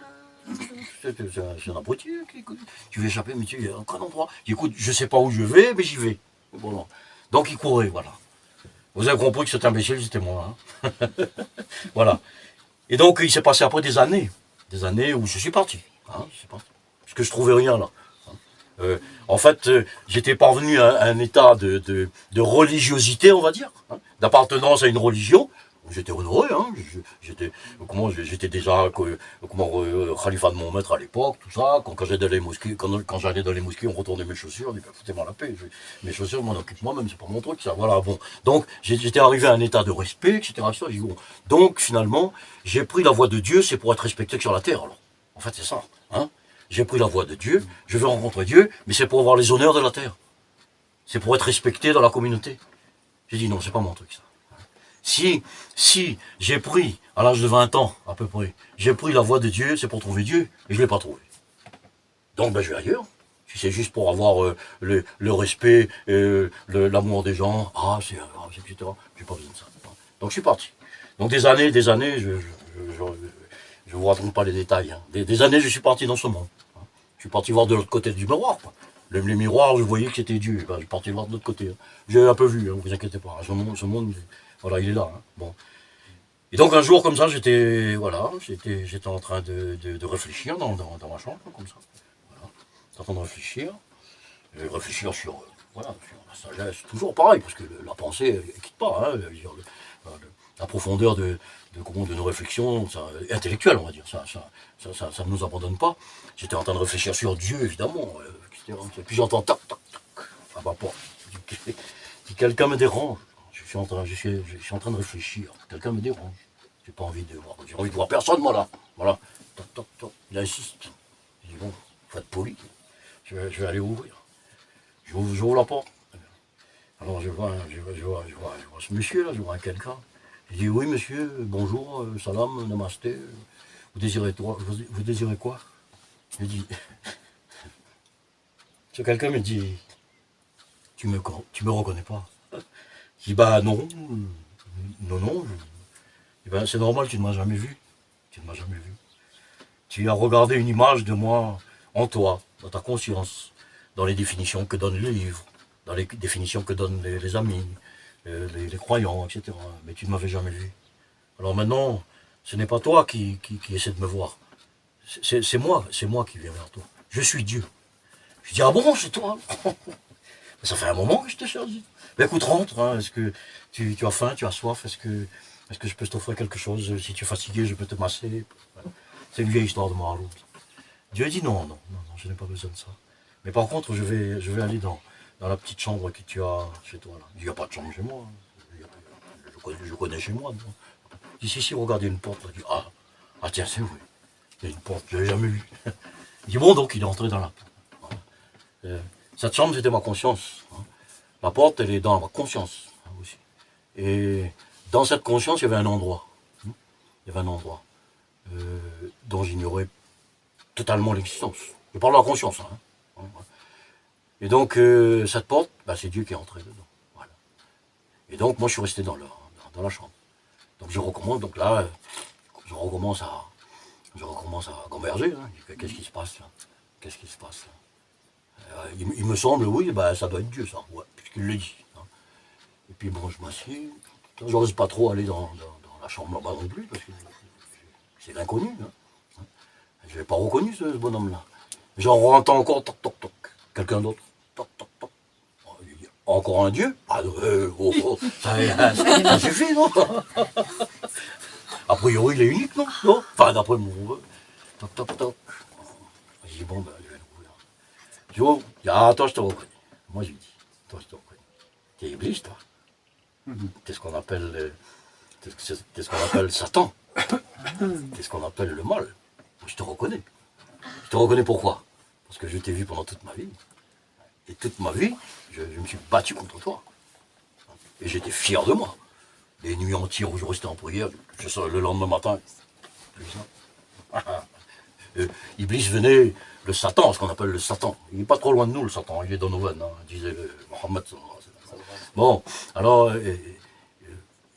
C'est un abruti. Tu veux échapper, mais tu es à aucun endroit. Je dis, écoute, je sais pas où je vais, mais j'y vais. Voilà. Donc il courait, voilà. Vous avez compris que cet imbécile, c'était moi. Hein. Voilà. Et donc il s'est passé après des années où je suis parti. Hein, parce que je trouvais rien là. En fait, j'étais parvenu à un état de religiosité, on va dire, hein, d'appartenance à une religion. J'étais honoré, hein, j'étais déjà khalifa de mon maître à l'époque, tout ça. Quand j'allais dans les mosquées, quand j'allais dans les mosquées, on retournait mes chaussures, on dit, foutez-moi la paix, mes chaussures, je m'en occupe moi-même, c'est pas mon truc, ça. Voilà, bon. Donc, j'étais arrivé à un état de respect, etc. Bon. Donc, finalement, j'ai pris la voie de Dieu, c'est pour être respecté sur la terre, alors. En fait, c'est ça, hein. J'ai pris la voie de Dieu, je veux rencontrer Dieu, mais c'est pour avoir les honneurs de la terre. C'est pour être respecté dans la communauté. J'ai dit, non, c'est pas mon truc, ça. Si j'ai pris, à l'âge de 20 ans, à peu près, j'ai pris la voie de Dieu, c'est pour trouver Dieu, et je ne l'ai pas trouvé. Donc, ben, je vais ailleurs. Si c'est juste pour avoir le respect, l'amour des gens, etc., j'ai pas besoin de ça. Donc, je suis parti. Donc, des années, je vous raconte pas les détails. Hein. Des années, je suis parti dans ce monde. Hein. Je suis parti voir de l'autre côté du miroir, quoi. Les miroirs, je voyais que c'était Dieu. Ben, je suis parti voir de l'autre côté. Hein. J'ai un peu vu, hein, vous inquiétez pas. Ce monde, voilà, il est là. Hein. Bon. Et donc un jour comme ça, j'étais en train de réfléchir dans ma chambre, comme ça. Voilà. En train de réfléchir sur la sagesse, toujours pareil, parce que la pensée, elle ne quitte pas. Hein, la profondeur de nos réflexions intellectuelles, on va dire. Ça ne nous abandonne pas. J'étais en train de réfléchir sur Dieu, évidemment. Etc. Puis j'entends tac, tac, tac, à ma porte. Si quelqu'un me dérange, je suis en train de réfléchir. Quelqu'un me dérange. J'ai pas envie de voir. J'ai envie de voir personne, moi, là. Voilà. Toc, toc, toc. Il insiste. Je dis, bon, faut être poli. Je vais aller ouvrir. J'ouvre la porte. Alors je vois ce monsieur là, je vois quelqu'un. Je dis, oui monsieur, bonjour, salam, namasté. Vous désirez quoi? Je dis, quelqu'un me dit, tu me reconnais pas? Je dis, bah non. Non. Eh ben, c'est normal, tu ne m'as jamais vu. Tu ne m'as jamais vu. Tu as regardé une image de moi en toi, dans ta conscience, dans les définitions que donne le livre, dans les définitions que donnent les amis, les croyants, etc. Mais tu ne m'avais jamais vu. Alors maintenant, ce n'est pas toi qui essaie de me voir. C'est moi qui viens vers toi. Je suis Dieu. Je dis, ah bon, c'est toi? Ça fait un moment que je t'ai choisi. Mais écoute, rentre, hein. Est-ce que tu as faim, tu as soif? Est-ce que je peux t'offrir quelque chose? Si tu es fatigué, je peux te masser. C'est une vieille histoire de Mahaloum. Dieu a dit non, je n'ai pas besoin de ça. Mais par contre, je vais aller dans la petite chambre que tu as chez toi. Là. Il n'y a pas de chambre chez moi. Je connais chez moi. Il dit, si, regarde, il y a une porte. Il dit, ah tiens, c'est vrai. Il y a une porte, je ne l'ai jamais vue. Il dit, bon, donc il est entré dans la porte. Cette chambre, c'était ma conscience. La porte, elle est dans ma conscience aussi. Et dans cette conscience, il y avait un endroit. Il y avait un endroit dont j'ignorais totalement l'existence. Je parle de la conscience. Hein. Et donc, cette porte, c'est Dieu qui est entré dedans. Voilà. Et donc, moi, je suis resté dans la chambre. Donc, je recommence. Donc là, je recommence à gamberger. Hein. Qu'est-ce qui se passe là? Qu'est-ce qui se passe là? Il me semble, oui, ça doit être Dieu, ça. Ouais, puisqu'il le dit. Hein. Et puis, bon, je m'assieds. Je n'ose pas trop aller dans la chambre là-bas non plus, parce que c'est l'inconnu. Hein. Je ne l'ai pas reconnu, ce bonhomme-là. J'en entends encore, toc, toc, toc. Quelqu'un d'autre, toc, toc, toc. Encore un dieu? Ça suffit, non? A priori, il est unique, non? Enfin, d'après mon... Toc, toc, toc. Je dis, bon, je vais l'ouvrir. Je dis, toi, je te reconnais. Moi, je lui dis, toi, je te reconnais. T'es Iblis, toi. T'es ce qu'on appelle... T'es ce qu'on appelle Satan. T'es ce qu'on appelle le mal. Je te reconnais. Je te reconnais pourquoi? Parce que je t'ai vu pendant toute ma vie. Et toute ma vie, je me suis battu contre toi. Et j'étais fier de moi. Les nuits entières où je restais en prière, le lendemain matin, Iblis venait, le Satan, ce qu'on appelle le Satan. Il n'est pas trop loin de nous, le Satan, il est dans nos veines, hein, disait le Mohammed. Bon, alors, j'ai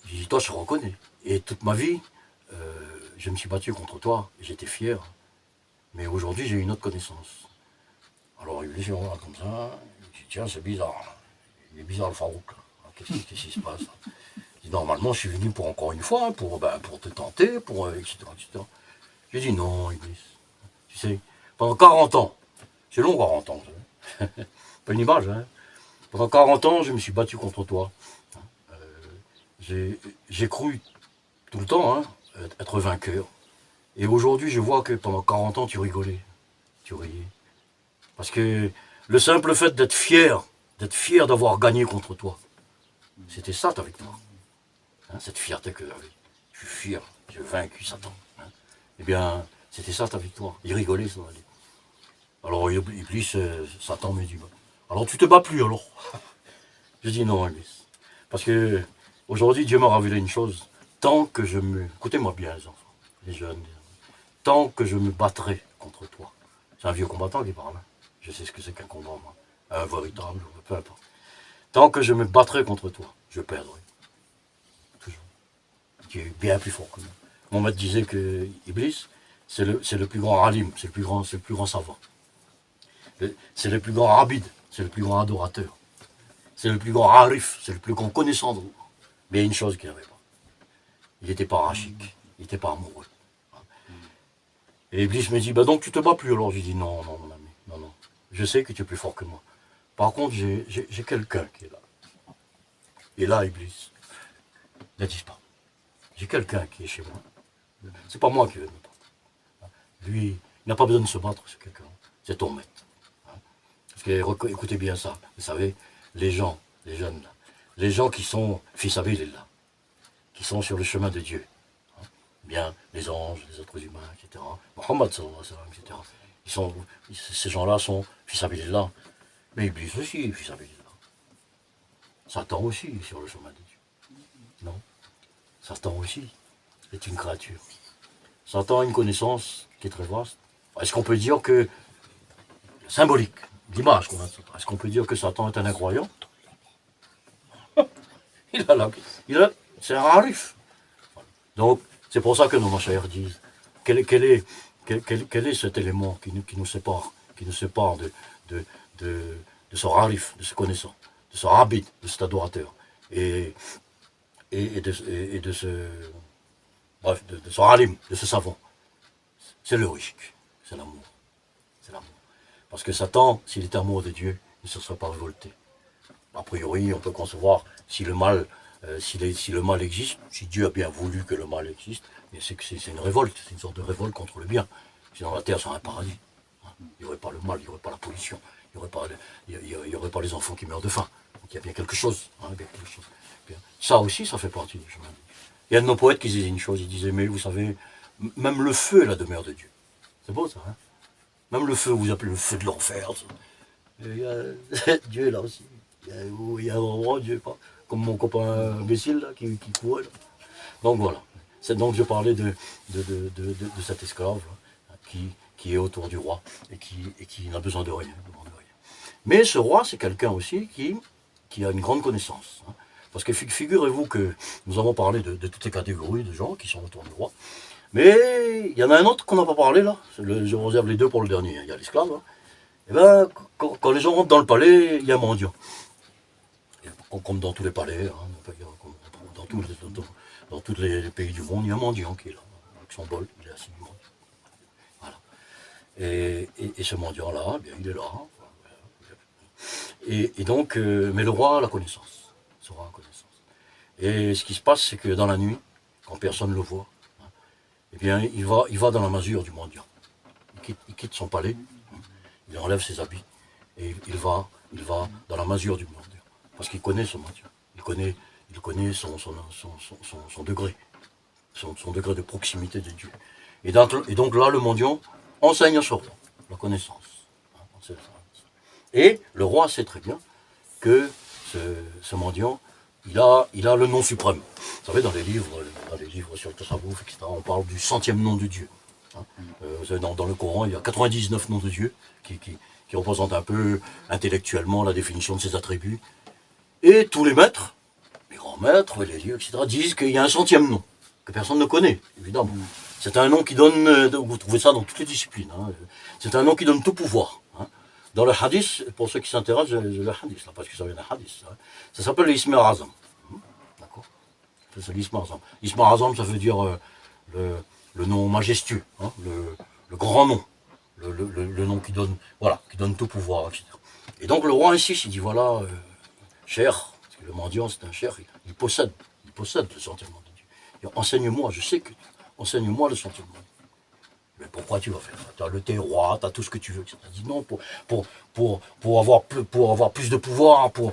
dit, toi, je te reconnais. Et toute ma vie, je me suis battu contre toi, et j'étais fier. Mais aujourd'hui, j'ai une autre connaissance. Alors, Iblis, il regarde comme ça, il dit, tiens, c'est bizarre. Il est bizarre le Farouk. Qu'est-ce qui se passe? Normalement, je suis venu pour encore une fois, pour te tenter, etc., etc. J'ai dit non, Iblis. Tu sais, pendant 40 ans, c'est long 40 ans, pas une image, hein. Pendant 40 ans, je me suis battu contre toi. J'ai cru tout le temps être vainqueur. Et aujourd'hui, je vois que pendant 40 ans, tu rigolais. Tu riais. Parce que le simple fait d'être fier d'avoir gagné contre toi, c'était ça ta victoire. Hein, cette fierté que j'avais. Je suis fier, j'ai vaincu Satan. Hein. Eh bien, c'était ça ta victoire. Il rigolait, ça allait. Alors, Iblis, Satan me dit, alors tu te bats plus alors? Je dis non, Iblis. Parce que aujourd'hui, Dieu m'a révélé une chose. Tant que écoutez-moi bien les enfants, les jeunes, tant que je me battrai contre toi. C'est un vieux combattant qui parle. Hein. Je sais ce que c'est qu'un combat, moi. Un véritable, peu importe. Tant que je me battrai contre toi, je perdrai. Toujours. Qui est bien plus fort que moi. Mon maître disait que Iblis, c'est le plus grand alim, c'est le plus grand savant. C'est le plus grand rabide, c'est le plus grand adorateur. C'est le plus grand arif, c'est le plus grand connaissant de vous. Mais il y a une chose qu'il n'avait pas. Il n'était pas rachique, il n'était pas amoureux. Et Iblis me dit, donc tu te bats plus. Alors je dis, non, mon ami, non. Je sais que tu es plus fort que moi. Par contre, j'ai quelqu'un qui est là. Et là, Iblis, ne dis pas. j'ai quelqu'un qui est chez moi. C'est pas moi qui vais me battre. Lui, il n'a pas besoin de se battre sur quelqu'un. C'est ton maître. Parce que, écoutez bien ça. Vous savez, les gens, les jeunes, les gens qui sont fils là, qui sont sur le chemin de Dieu, bien les anges, les êtres humains, etc. Mohammed, etc. Ces gens-là sont fils là. Mais Iblis aussi, fils là. Satan aussi est sur le chemin de Dieu. Non. Satan aussi est une créature. Satan a une connaissance qui est très vaste. Est-ce qu'on peut dire que, symbolique, l'image qu'on a de Satan, est-ce qu'on peut dire que Satan est un incroyant? C'est un harif. Donc, c'est pour ça que nos machaïrs disent, quel est cet élément qui nous sépare de ce harif, de ce connaissant, de ce rabbi, de cet adorateur, et de ce... Bref, de ce alim, de ce savant. C'est le ishq, c'est l'amour. C'est l'amour. Parce que Satan, s'il était amoureux de Dieu, il ne se serait pas révolté. A priori, on peut concevoir si le mal, si le mal existe, si Dieu a bien voulu que le mal existe, mais c'est une révolte, c'est une sorte de révolte contre le bien. Sinon la terre serait un paradis. Il n'y aurait pas le mal, il n'y aurait pas la pollution, il n'y aurait pas les enfants qui meurent de faim. Donc il y a bien quelque chose. Bien. Ça aussi, ça fait partie du chemin de Dieu. Il y a de nos poètes qui disaient une chose, ils disaient, mais vous savez, même le feu est la demeure de Dieu. C'est beau ça, hein? Même le feu, vous appelez le feu de l'enfer. Dieu est là aussi. Il y a un endroit, Dieu est pas. Comme mon copain imbécile là, qui courait. Là. Donc voilà. Donc je parlais de cet esclave là, qui est autour du roi et qui n'a besoin de rien. Mais ce roi, c'est quelqu'un aussi qui a une grande connaissance. Hein. Parce que figurez-vous que nous avons parlé de toutes les catégories de gens qui sont autour du roi. Mais il y en a un autre qu'on n'a pas parlé là. Je réserve les deux pour le dernier. Il y a l'esclave. Hein. Et bien, quand les gens rentrent dans le palais, il y a un mendiant. Comme dans tous les palais, hein, dans tous les pays du monde, il y a un mendiant qui est là. Avec son bol, il est assis du monde. Voilà. Et ce mendiant-là, bien, il est là. Et donc, mais le roi a la connaissance. Et ce qui se passe, c'est que dans la nuit, quand personne ne le voit, hein, eh bien, il va dans la masure du mendiant. Il quitte son palais, il enlève ses habits, et il va dans la masure du mendiant. Parce qu'il connaît son mendiant. Il connaît son degré, son degré de proximité de Dieu. Et donc là, le mendiant enseigne à son roi la connaissance. Hein, et le roi sait très bien que ce mendiant, il a le nom suprême. Vous savez, dans les livres sur le Tassawouf, etc., on parle du 100e nom de Dieu. Hein. Dans le Coran, il y a 99 noms de Dieu qui représentent un peu intellectuellement la définition de ses attributs. Et tous les maîtres, les grands maîtres, les livres, etc., disent qu'il y a un 100e nom, que personne ne connaît, évidemment. C'est un nom qui donne, vous trouvez ça dans toutes les disciplines, hein. C'est un nom qui donne tout pouvoir. Hein. Dans le hadith, pour ceux qui s'intéressent, j'ai le hadith, là, parce que ça vient d'un hadith. Hein. Ça s'appelle l'Ism al-Azam. D'accord. C'est l'Ism al-Azam. L'Ism al-Azam, ça veut dire le nom majestueux, hein, le grand nom. Le nom qui donne tout pouvoir, etc. Et donc le roi insiste, il dit voilà, cher, parce que le mendiant c'est un cher, il possède le sentiment de Dieu. Enseigne-moi, je sais que enseigne-moi le sentiment de Dieu. Mais pourquoi tu vas faire ça? Tu as le thé roi, tu as tout ce que tu veux. Il dit non, pour avoir plus de pouvoir, pour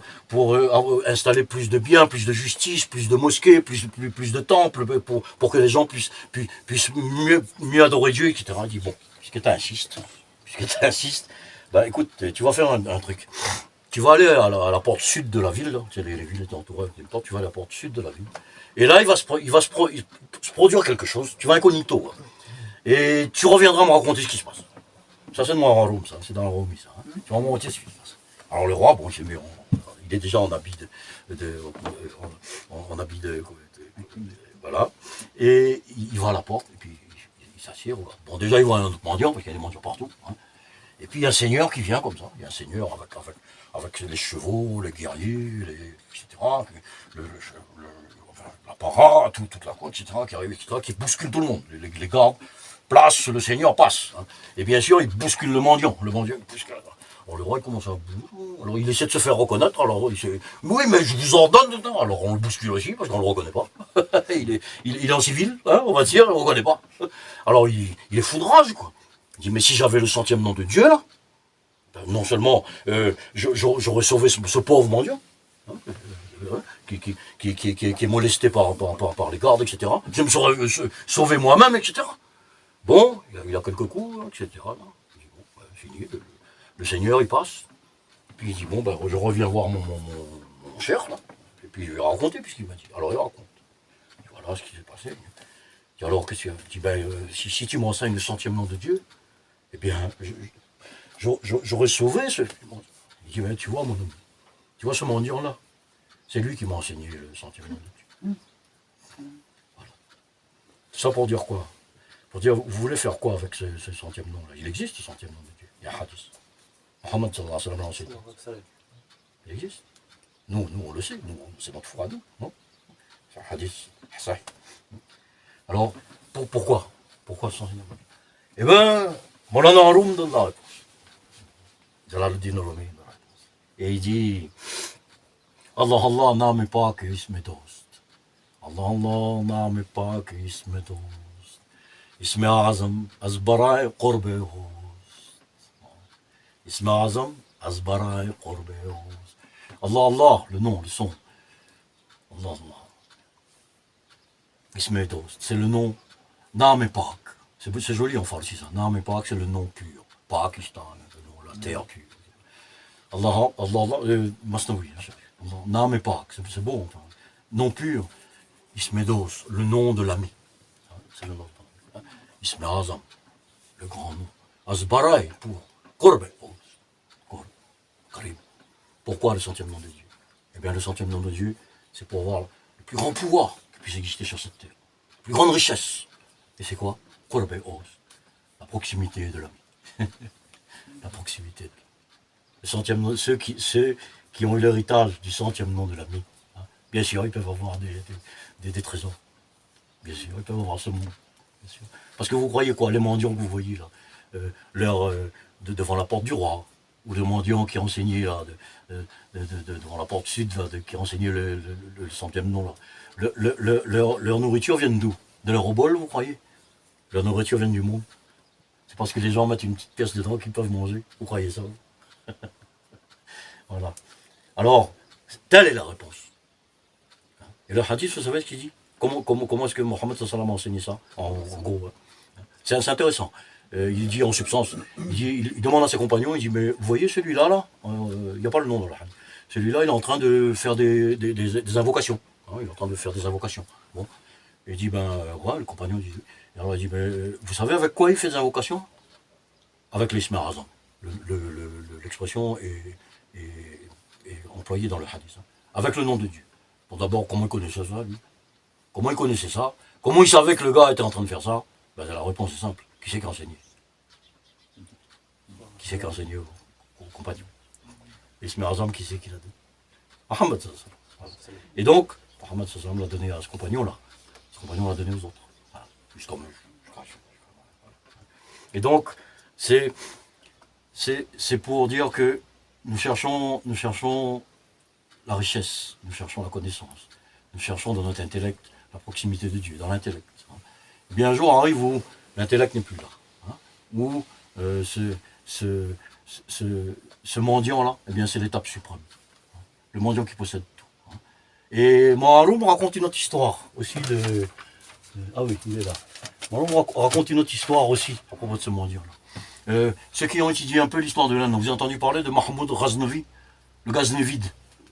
installer plus de biens, plus de justice, plus de mosquées, plus de temples, pour que les gens puissent mieux adorer Dieu, etc. Il dit bon, puisque tu insistes, bah écoute, tu vas faire un truc. Tu vas aller à la porte sud de la ville, là. Les villes étaient entourées d'une porte, tu vas à la porte sud de la ville. Et là, il va se produire quelque chose, tu vas incognito. Hein. Et tu reviendras me raconter ce qui se passe. Ça, c'est de moi en Rome, ça. C'est dans la Rome, ça. Hein. Tu vas me raconter ce qui se passe. Alors, le roi, bon, il est déjà en habit voilà. Et il va à la porte, et puis il s'assied. Bon, déjà, il voit un autre mendiant, parce qu'il y a des mendiants partout. Hein. Et puis, il y a un seigneur qui vient comme ça. Il y a un seigneur avec les chevaux, les guerriers, etc. L'apparat, toute la côte, etc., qui arrive, etc., qui bouscule tout le monde. Les gardes place, le seigneur passe. Hein. Et bien sûr, il bouscule le mendiant. Le mendiant bouscule. Alors le roi il commence à alors il essaie de se faire reconnaître, alors il fait oui mais je vous ordonne, alors on le bouscule aussi parce qu'on le reconnaît pas. il est en civil, hein, on va dire, on le reconnaît pas. Alors il est fou de rage quoi. Il dit mais si j'avais le centième nom de Dieu là, ben, non seulement j'aurais sauvé ce pauvre mendiant, hein, qui est molesté par les gardes, etc. Je me serais sauvé moi-même, etc. Bon, il a quelques coups, etc. Là. Il dit, bon, ben, fini, le Seigneur il passe, puis il dit bon ben je reviens voir mon cher là, et puis il lui a raconté puisqu'il m'a dit. Alors il raconte. Et voilà ce qui s'est passé. Il dit alors qu'est-ce qu'il y a? Il dit ben si tu m'enseignes le centième nom de Dieu, eh bien j'aurais sauvé ce. Il dit ben tu vois mon homme, tu vois ce mendiant là, c'est lui qui m'a enseigné le centième nom de Dieu. Voilà. Tout ça pour dire quoi? Pour dire vous voulez faire quoi avec ce centième nom là? Il existe ce centième nom de Dieu. Il y a un hadith. Mohammed sallallahu alayhi wa sallam l'a enseigné. Il existe. Nous on le sait, c'est notre foi à nous, non? C'est un hadith. Alors, pourquoi? Pourquoi ce centième nom? Eh bien, Moulana Haroum donne la réponse. Jalaluddin Rumi. Et il dit Allah Allah name pak isme dost. Allah Allah name pak isme dost. Isme azam azbarai qurbe host. Isme azam azbarai qurbe host. Allah Allah, le nom, le son. Allah Allah. Isme dost, c'est le nom Name pak. C'est joli en farsi ça. Name pak, c'est le nom pur. Pakistan, le nom, la terre pure. Allah Allah, Masnaoui. Name pak, c'est beau. Enfin. Nom pur. Ismedos, le nom de l'ami. C'est le nom. Isme Azam, le grand nom. Azbarai, pour Korbe. Karim. Pourquoi le centième nom de Dieu? Eh bien, le centième nom de Dieu, c'est pour avoir le plus grand pouvoir qui puisse exister sur cette terre. La plus grande richesse. Et c'est quoi? Korbe Oz. La proximité de l'ami. La proximité de l'ami. Le centième nom, ceux qui ont eu l'héritage du centième nom de l'ami, hein, bien sûr, ils peuvent avoir des trésors. Bien sûr, ils peuvent avoir ce monde. Bien sûr. Parce que vous croyez quoi? Les mendiants que vous voyez là, devant la porte du roi, ou les mendiants qui enseignaient là, devant la porte sud, là, qui enseignaient le centième nom là. Leur nourriture vient d'où? De leur bol, vous croyez? Leur nourriture vient du monde. C'est parce que les gens mettent une petite pièce dedans qu'ils peuvent manger. Vous croyez ça? Voilà. Alors, telle est la réponse. Et le hadith, vous savez ce qu'il dit? Comment est-ce que Mohammed sallallahu alayhi wa sallam a enseigné ça? En gros, hein. C'est intéressant. Il dit en substance, il demande à ses compagnons, il dit, mais vous voyez celui-là, là, il n'y a pas le nom dans le hadith. Celui-là, il est en train de faire des invocations. Hein, il est en train de faire des invocations. Bon. Et il dit, ouais, le compagnon dit, et alors il dit, vous savez avec quoi il fait des invocations? Avec l'ism azam. L'expression est employée dans le hadith. Hein. Avec le nom de Dieu. Bon, d'abord, comment il connaissait ça, lui? Comment il connaissait ça? Comment il savait que le gars était en train de faire ça? La réponse est simple. Qui c'est qui a enseigné? Qui c'est qui a enseigné aux compagnons? L'ism azam, qui c'est qui l'a donné? Mohammed sallallahu alayhi wa sallam. Et donc, Mohammed sallallahu alayhi wa sallam l'a donné à ce compagnon-là. Ce compagnon l'a donné aux autres. Voilà. Juste comme et donc, c'est pour dire que nous cherchons la richesse, nous cherchons la connaissance, nous cherchons dans notre intellect la proximité de Dieu, dans l'intellect. Hein. Et bien un jour arrive où l'intellect n'est plus là, hein, où ce mendiant-là, eh bien c'est l'étape suprême, hein, le mendiant qui possède tout. Hein. Et Maharoum raconte une autre histoire aussi ah oui, il est là. Maharoum raconte une autre histoire aussi à propos de ce mendiant-là. Ceux qui ont étudié un peu l'histoire de l'Inde, vous avez entendu parler de Mahmoud Ghaznavi, le Ghaznevide.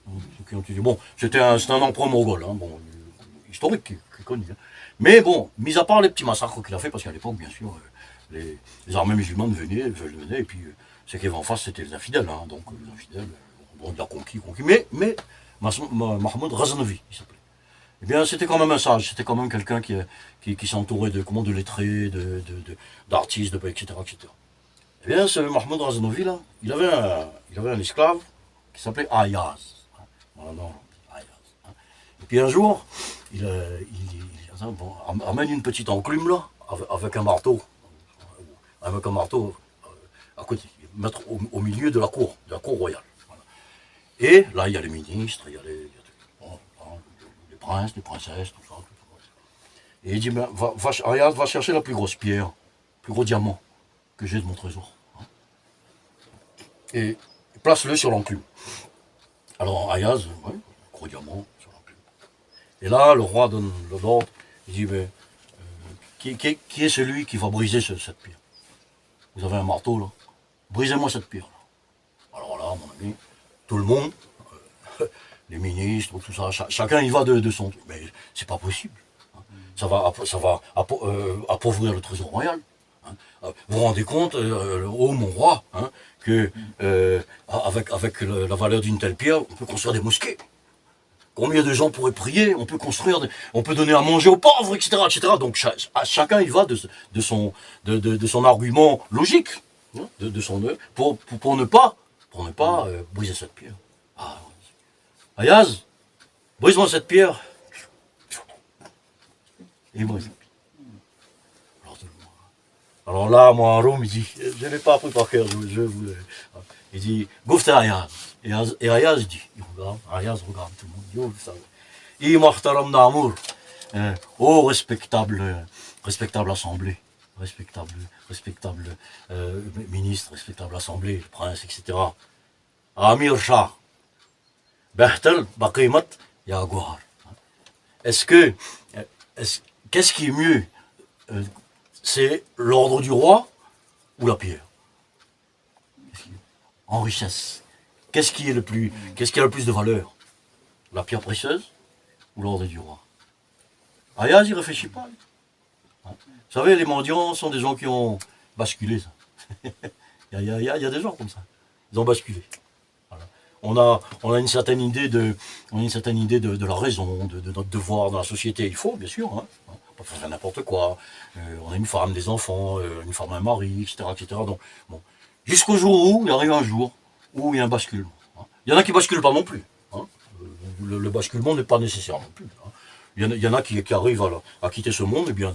Ceux qui ont étudié. Bon, c'était un empereur mongol, hein, bon, historique, qui est connu. Hein. Mais bon, mis à part les petits massacres qu'il a fait, parce qu'à l'époque, bien sûr, les armées musulmanes venaient, et puis ce qu'il y avait en face, c'était les infidèles. Hein, donc les infidèles, bon, il a conquis. Mais Mahmoud Ghaznavi, il s'appelait. Eh bien, c'était quand même un sage, c'était quand même quelqu'un qui s'entourait de lettrés, d'artistes, etc., etc. Eh bien, ce Mahmoud Ghaznavi, là, il avait un esclave qui s'appelait Ayaz. Ayaz. Et puis un jour, il amène une petite enclume, là, avec un marteau. Avec un marteau à côté. mettre au milieu de la cour royale. Voilà. Et là, il y a les ministres, il y a les princes, les princesses, tout ça. Et il dit, ben, Ayaz, va chercher la plus grosse pierre, le plus gros diamant que j'ai de mon trésor. Et place-le sur l'enclume. Alors Ayaz, ouais, gros diamant sur l'enclume. Et là, le roi donne l'ordre, il dit, ben, qui est celui qui va briser cette pierre? Vous avez un marteau là, brisez-moi cette pierre là. Alors là, mon ami, tout le monde, les ministres, tout ça, chacun y va de son truc. Mais c'est pas possible. Ça va appauvrir le trésor royal. Vous vous rendez compte, ô mon roi, que avec la valeur d'une telle pierre, on peut construire des mosquées. Combien de gens pourraient prier? On peut construire, on peut donner à manger aux pauvres, etc., etc. Donc chacun y va de son argument logique, pour ne pas briser cette pierre. Ah, Ayaz, brise-moi cette pierre. Et brise. Alors là, moi, Haroum, il dit, je ne l'ai pas appris par cœur, je voulais. Il dit, Goufte Ayaz. Et Ayaz dit, Ayaz regarde tout le monde, il m'ahtaram d'amour. Oh, respectable assemblée, respectable ministre, respectable assemblée, le prince, etc. Amir Shah, Behtel, Baqimat, Yaguar. Qu'est-ce qui est mieux? C'est l'ordre du roi ou la pierre? En richesse. Qu'est-ce qui a le plus de valeur? La pierre précieuse ou l'ordre du roi? Ayaz, il ne réfléchit pas. Vous savez, les mendiants sont des gens qui ont basculé. Ça. il y a des gens comme ça. Ils ont basculé. Voilà. On a une certaine idée de la raison, de notre devoir dans la société. Il faut, bien sûr. On peut faire n'importe quoi. On a une femme, des enfants, une femme, un mari, etc. etc. Donc, bon. Jusqu'au jour où il arrive un jour où il y a un basculement. Il y en a qui ne basculent pas non plus. Le basculement n'est pas nécessaire non plus. Il y en a qui arrivent à quitter ce monde, et bien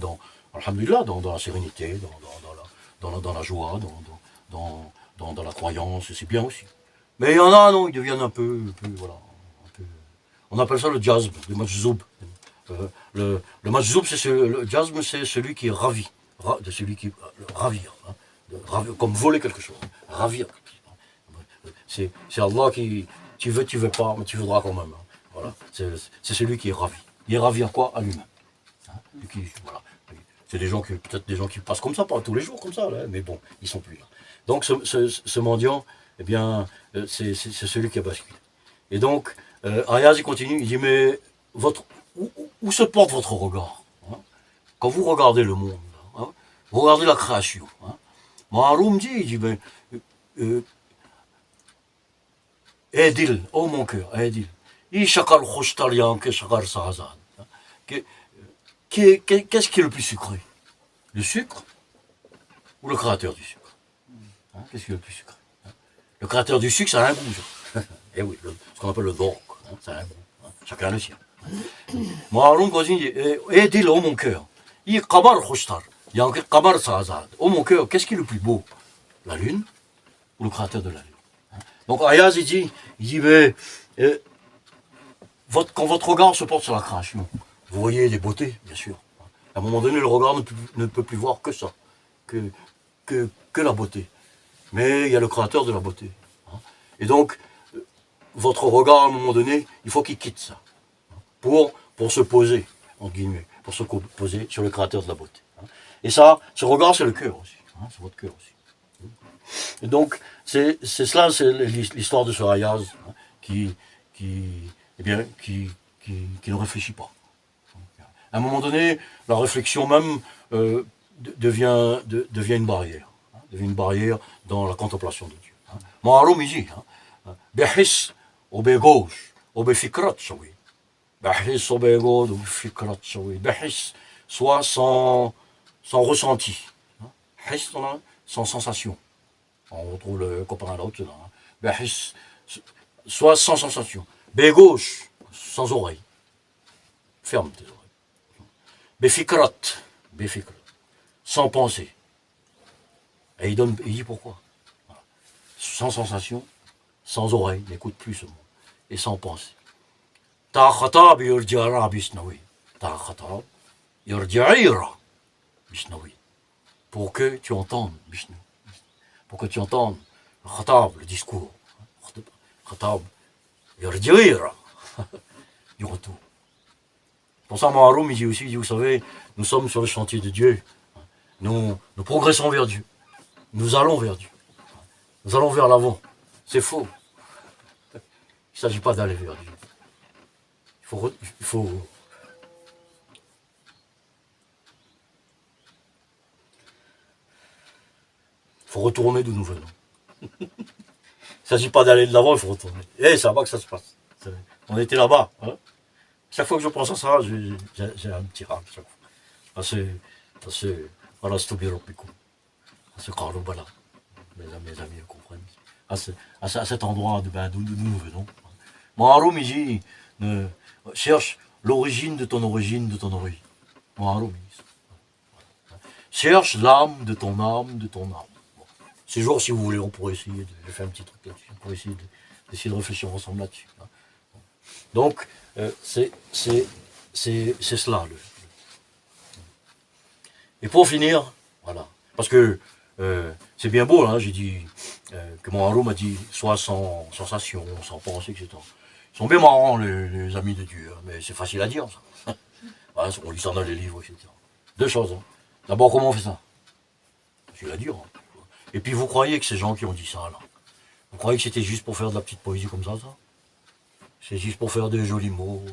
alhamdulillah, dans la sérénité, dans la joie, dans la croyance, c'est bien aussi. Mais il y en a, non, ils deviennent un peu voilà. On appelle ça le jazm, le majzoub. Le majzoub, le jazm, c'est celui qui est ravi, ravir, comme voler quelque chose, ravir. C'est Allah qui, tu veux pas, mais tu voudras quand même. Voilà, c'est celui qui est ravi. Il est ravi à quoi? À lui-même. Voilà. C'est peut-être des gens qui passent comme ça, pas tous les jours comme ça, là, mais bon, ils sont plus là. Donc ce mendiant, eh bien, c'est celui qui a basculé. Et donc, Ayaz, il continue, il dit, mais où se porte votre regard? Quand vous regardez le monde, vous regardez la création. Maharoum dit, il dit, ben, Edil, oh mon cœur, Edil. Qu'est-ce qui est le plus sucré? Le sucre ou le créateur du sucre? Qu'est-ce qui est le plus sucré? Le créateur du sucre, ça a un goût. Et oui, ce qu'on appelle le dork, ça a un goût. Chacun le sien. Moi, Edil, oh mon cœur. Il y a un kabar sa'azad. Oh mon cœur, qu'est-ce qui est le plus beau? La lune ou le créateur de la lune? Donc Ayaz, il dit, mais, quand votre regard se porte sur la création, vous voyez des beautés, bien sûr. À un moment donné, le regard ne peut plus voir que ça, que la beauté. Mais il y a le créateur de la beauté. Et donc, votre regard, à un moment donné, il faut qu'il quitte ça, pour se poser, entre guillemets, pour se poser sur le créateur de la beauté. Et ça, ce regard, c'est le cœur aussi, c'est votre cœur aussi. Et donc, c'est l'histoire de ce Ayaz qui ne réfléchit pas. À un moment donné, la réflexion même devient une barrière. Devient une barrière dans la contemplation de Dieu. Maharoum, il dit, Behis, au gauche, au fikrat, oui. Behis, au gauche, au fikrat, oui. Behis, soit sans ressenti. His, sans sensation. On retrouve le copain à l'autre, là. Soit sans sensation. B gauche, sans oreille. Ferme tes oreilles. Befikrat, sans pensée. Et il dit pourquoi. Voilà. sans sensation, sans oreille, n'écoute plus ce monde, et sans pensée. Ta khatab yurdi'ara bisnawi. Ta khatab yurdi'ira bisnawi. Pour que tu entendes, Bishnu. Pour que tu entendes le khatab, le discours. Khatab yurdi'ira. Du retour. Pour ça, Maharoum, il dit aussi, il dit, vous savez, nous sommes sur le chantier de Dieu. Nous progressons vers Dieu. Nous allons vers Dieu. Nous allons vers l'avant. C'est faux. Il ne s'agit pas d'aller vers Dieu. Il faut retourner d'où nous venons. Il ne s'agit pas d'aller de l'avant, il faut retourner. Et c'est là-bas que ça se passe. On était là-bas. Hein. Chaque fois que je pense à ça, j'ai un petit râle. Voilà, c'est bien pico. C'est Carlo-Bala. Mes amis comprennent. À cet endroit d'où nous venons. Maharoum, il dit, cherche l'origine de ton origine, de ton origine. Maharoum, il dit ça. Cherche l'âme de ton âme, de ton âme. Bon. Ces jours, si vous voulez, on pourrait essayer de... Je fais un petit truc là-dessus. On pourrait essayer de réfléchir ensemble là-dessus. Hein. Donc, c'est cela. Et pour finir, voilà. Parce que c'est bien beau, hein, j'ai dit que mon Maharoum m'a dit soit sans sensation, sans pensée, etc. Ils sont bien marrants, les amis de Dieu, hein, mais c'est facile à dire, ça. Voilà, on lit ça dans les livres, etc. Deux choses. Hein. D'abord, comment on fait ça? Facile à dire. Hein. Et puis, vous croyez que ces gens qui ont dit ça, là, vous croyez que c'était juste pour faire de la petite poésie comme ça? C'est juste pour faire des jolis mots,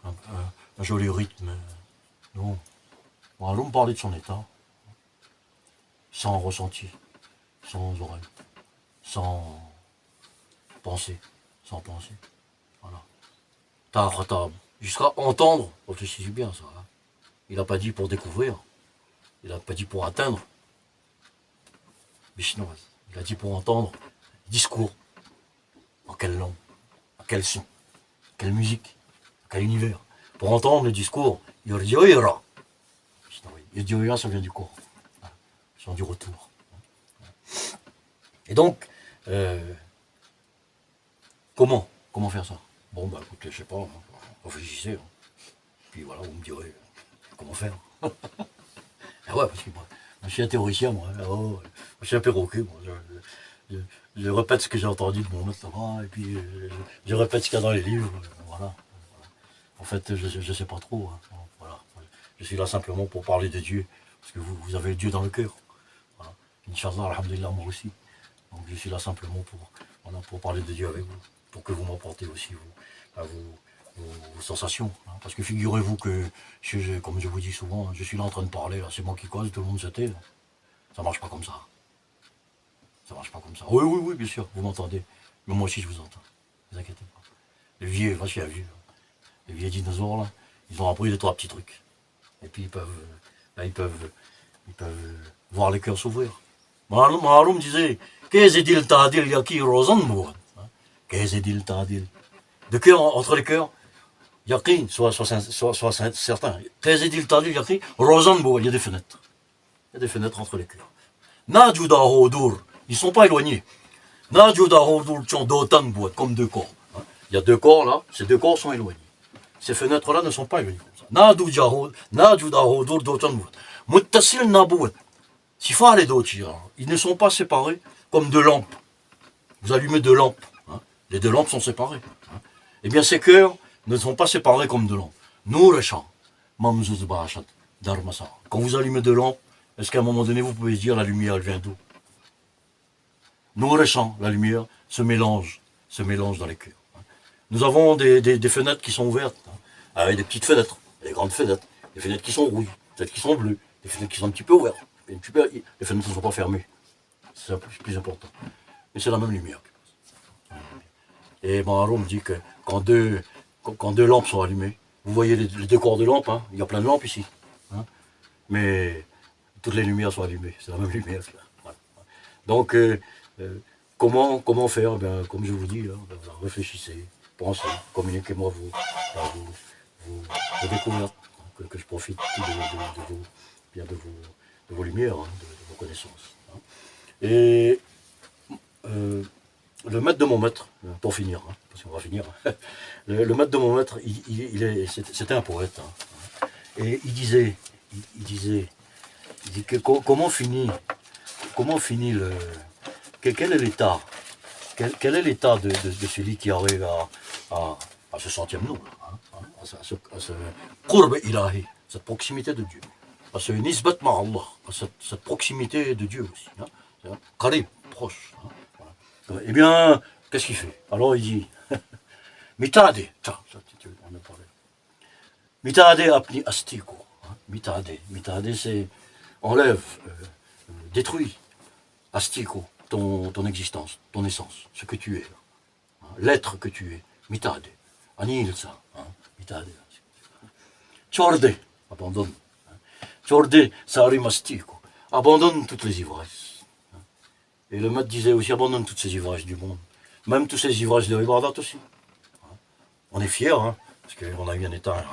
un joli rythme. Non. Bon, allons parler de son état, sans ressenti, sans oreille, sans pensée, Voilà. Tar, jusqu'à entendre, réfléchissez bien ça. Hein. Il n'a pas dit pour découvrir, il n'a pas dit pour atteindre. Bishnoise, il a dit pour entendre discours. En quelle langue, en quel son, quelle musique, quel univers. Pour entendre le discours, Yurdi'ira. Yurdi'ira, ça vient du corps. Ça vient du retour. Et donc, comment faire ça? Bon, bah écoutez, je sais pas, réfléchissez. Hein. Puis voilà, vous me direz comment faire. Ah ouais, parce que moi, je suis un théoricien, moi. Oh, je suis un perroquet, moi. Je répète ce que j'ai entendu de mon maître là-bas, et puis je répète ce qu'il y a dans les livres. Voilà. En fait, je ne sais pas trop. Hein. Voilà. Je suis là simplement pour parler de Dieu, parce que vous avez Dieu dans le cœur. Voilà. Inch'Allah, alhamdulillah, moi aussi. Donc je suis là simplement pour parler de Dieu avec vous, pour que vous m'apportez aussi vos sensations. Hein. Parce que figurez-vous que, comme je vous dis souvent, je suis là en train de parler, là, c'est moi qui cause, tout le monde se tait. Ça ne marche pas comme ça. Ça marche pas comme ça. Oui, bien sûr, vous m'entendez. Mais moi aussi, je vous entends. Ne vous inquiétez pas. Les vieux, moi, je suis un vieux. Les vieux dinosaures, là, ils ont appris 2-3 petits trucs. Et puis, ils peuvent voir les cœurs s'ouvrir. Maharoum disait, Qu'est-ce ta'adil yaki rozan. Qu'est-ce ta'adil. De cœur entre les cœurs, yaki, soit certain. Qu'est-ce ta'adil yaki rozan. Il y a des fenêtres. Il y a des fenêtres entre les cœurs. Najuda hodur. Ils ne sont pas éloignés. Comme deux corps. Il y a deux corps là, ces deux corps sont éloignés. Ces fenêtres-là ne sont pas éloignées comme ça. Ils ne sont pas séparés comme deux lampes. Vous allumez deux lampes. Hein. Les deux lampes sont séparées. Hein. Eh bien, ces cœurs ne sont pas séparés comme deux lampes. Quand vous allumez deux lampes, est-ce qu'à un moment donné, vous pouvez dire la lumière, elle vient d'où? La lumière se mélange dans les cœurs. Nous avons des fenêtres qui sont ouvertes, hein, avec des petites fenêtres, des grandes fenêtres, des fenêtres qui sont rouges, des fenêtres qui sont bleues, des fenêtres qui sont un petit peu ouvertes, les fenêtres ne sont pas fermées. C'est plus important. Mais c'est la même lumière. Et Maharoum dit que quand deux lampes sont allumées, vous voyez les deux corps de lampes, hein, il y a plein de lampes ici. Hein, mais toutes les lumières sont allumées, c'est la même lumière. Voilà. Donc, comment faire? Ben, comme je vous dis, là, réfléchissez, pensez, communiquez-moi vos découvertes, que je profite de vos lumières, hein, de vos connaissances. Hein. Et le maître de mon maître, pour finir, hein, parce qu'on va finir, le maître de mon maître, c'était un poète, hein, et il dit que comment finit le, quel est l'état, quel est l'état de celui qui arrive à ce centième nom, hein, à ce qurb ilahi, cette proximité de Dieu, à ce nisbat ma'Allah, à cette proximité de Dieu aussi, hein, qarib, proche. Hein, voilà. Eh bien, qu'est-ce qu'il fait? Alors il dit, mitade, tiens, ça, on a parlé. Mitade apni astiko. Mitade, c'est enlève, détruit, astiko, ton existence, ton essence, ce que tu es, hein, l'être que tu es. Mitade, annihile ça, hein, mitade. Chorde, abandonne. Chorde, ça arrive astiko. Abandonne toutes les ivresses. Et le maître disait aussi, abandonne toutes ces ivresses du monde. Même toutes ces ivresses de ibadat aussi. On est fiers, hein, parce qu'on a eu un état,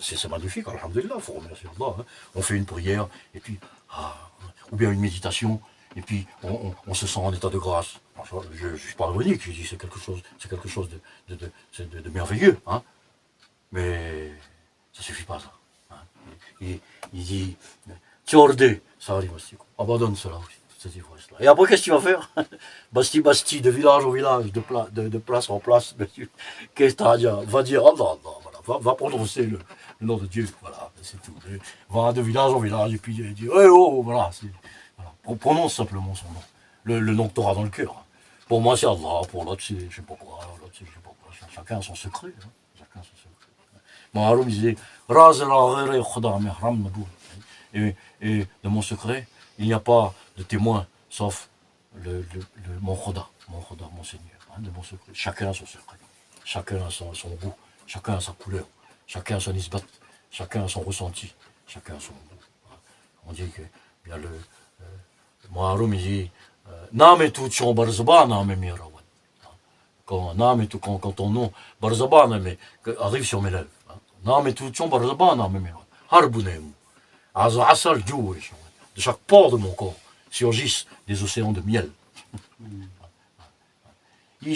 c'est magnifique, alhamdulillah, il faut remercier Allah. Hein. On fait une prière, et puis, ou bien une méditation, et puis on se sent en état de grâce. Enfin, je ne suis pas ironique, je dis c'est quelque chose de merveilleux. Hein. Mais ça ne suffit pas, ça. Hein. Il dit, Tchorde, ça arrive aussi. Abandonne cela aussi. Et après, qu'est-ce que tu vas faire? Basti, de village en village, de place en place. Qu'est-ce que tu as à dire? Va dire Allah, voilà, va prononcer le nom de Dieu, voilà, c'est tout. Va de village en village, et puis dire, hey, oh, voilà, voilà. On prononce simplement son nom, le nom que tu auras dans le cœur. Pour moi, c'est Allah, pour l'autre, c'est je sais pas quoi, l'autre, c'est je sais pas quoi. Chacun a son secret. Hein. Chacun a son secret. Mon Haroum disait, et de mon secret, il n'y a pas de témoin, sauf mon Khoda, mon Seigneur, hein, de mon secret. Chacun a son secret, chacun a son goût, chacun a sa couleur, chacun a son isbat, chacun a son ressenti, chacun a son goût. On dit que, bien mon Haroum, il dit, Name tout chon barzaba, name mirawan. Quand ton nom, barzaba, arrive sur mes lèvres. Name tout chon barzaba, name mirawan. Harbounem. De chaque pore de mon corps surgissent des océans de miel. De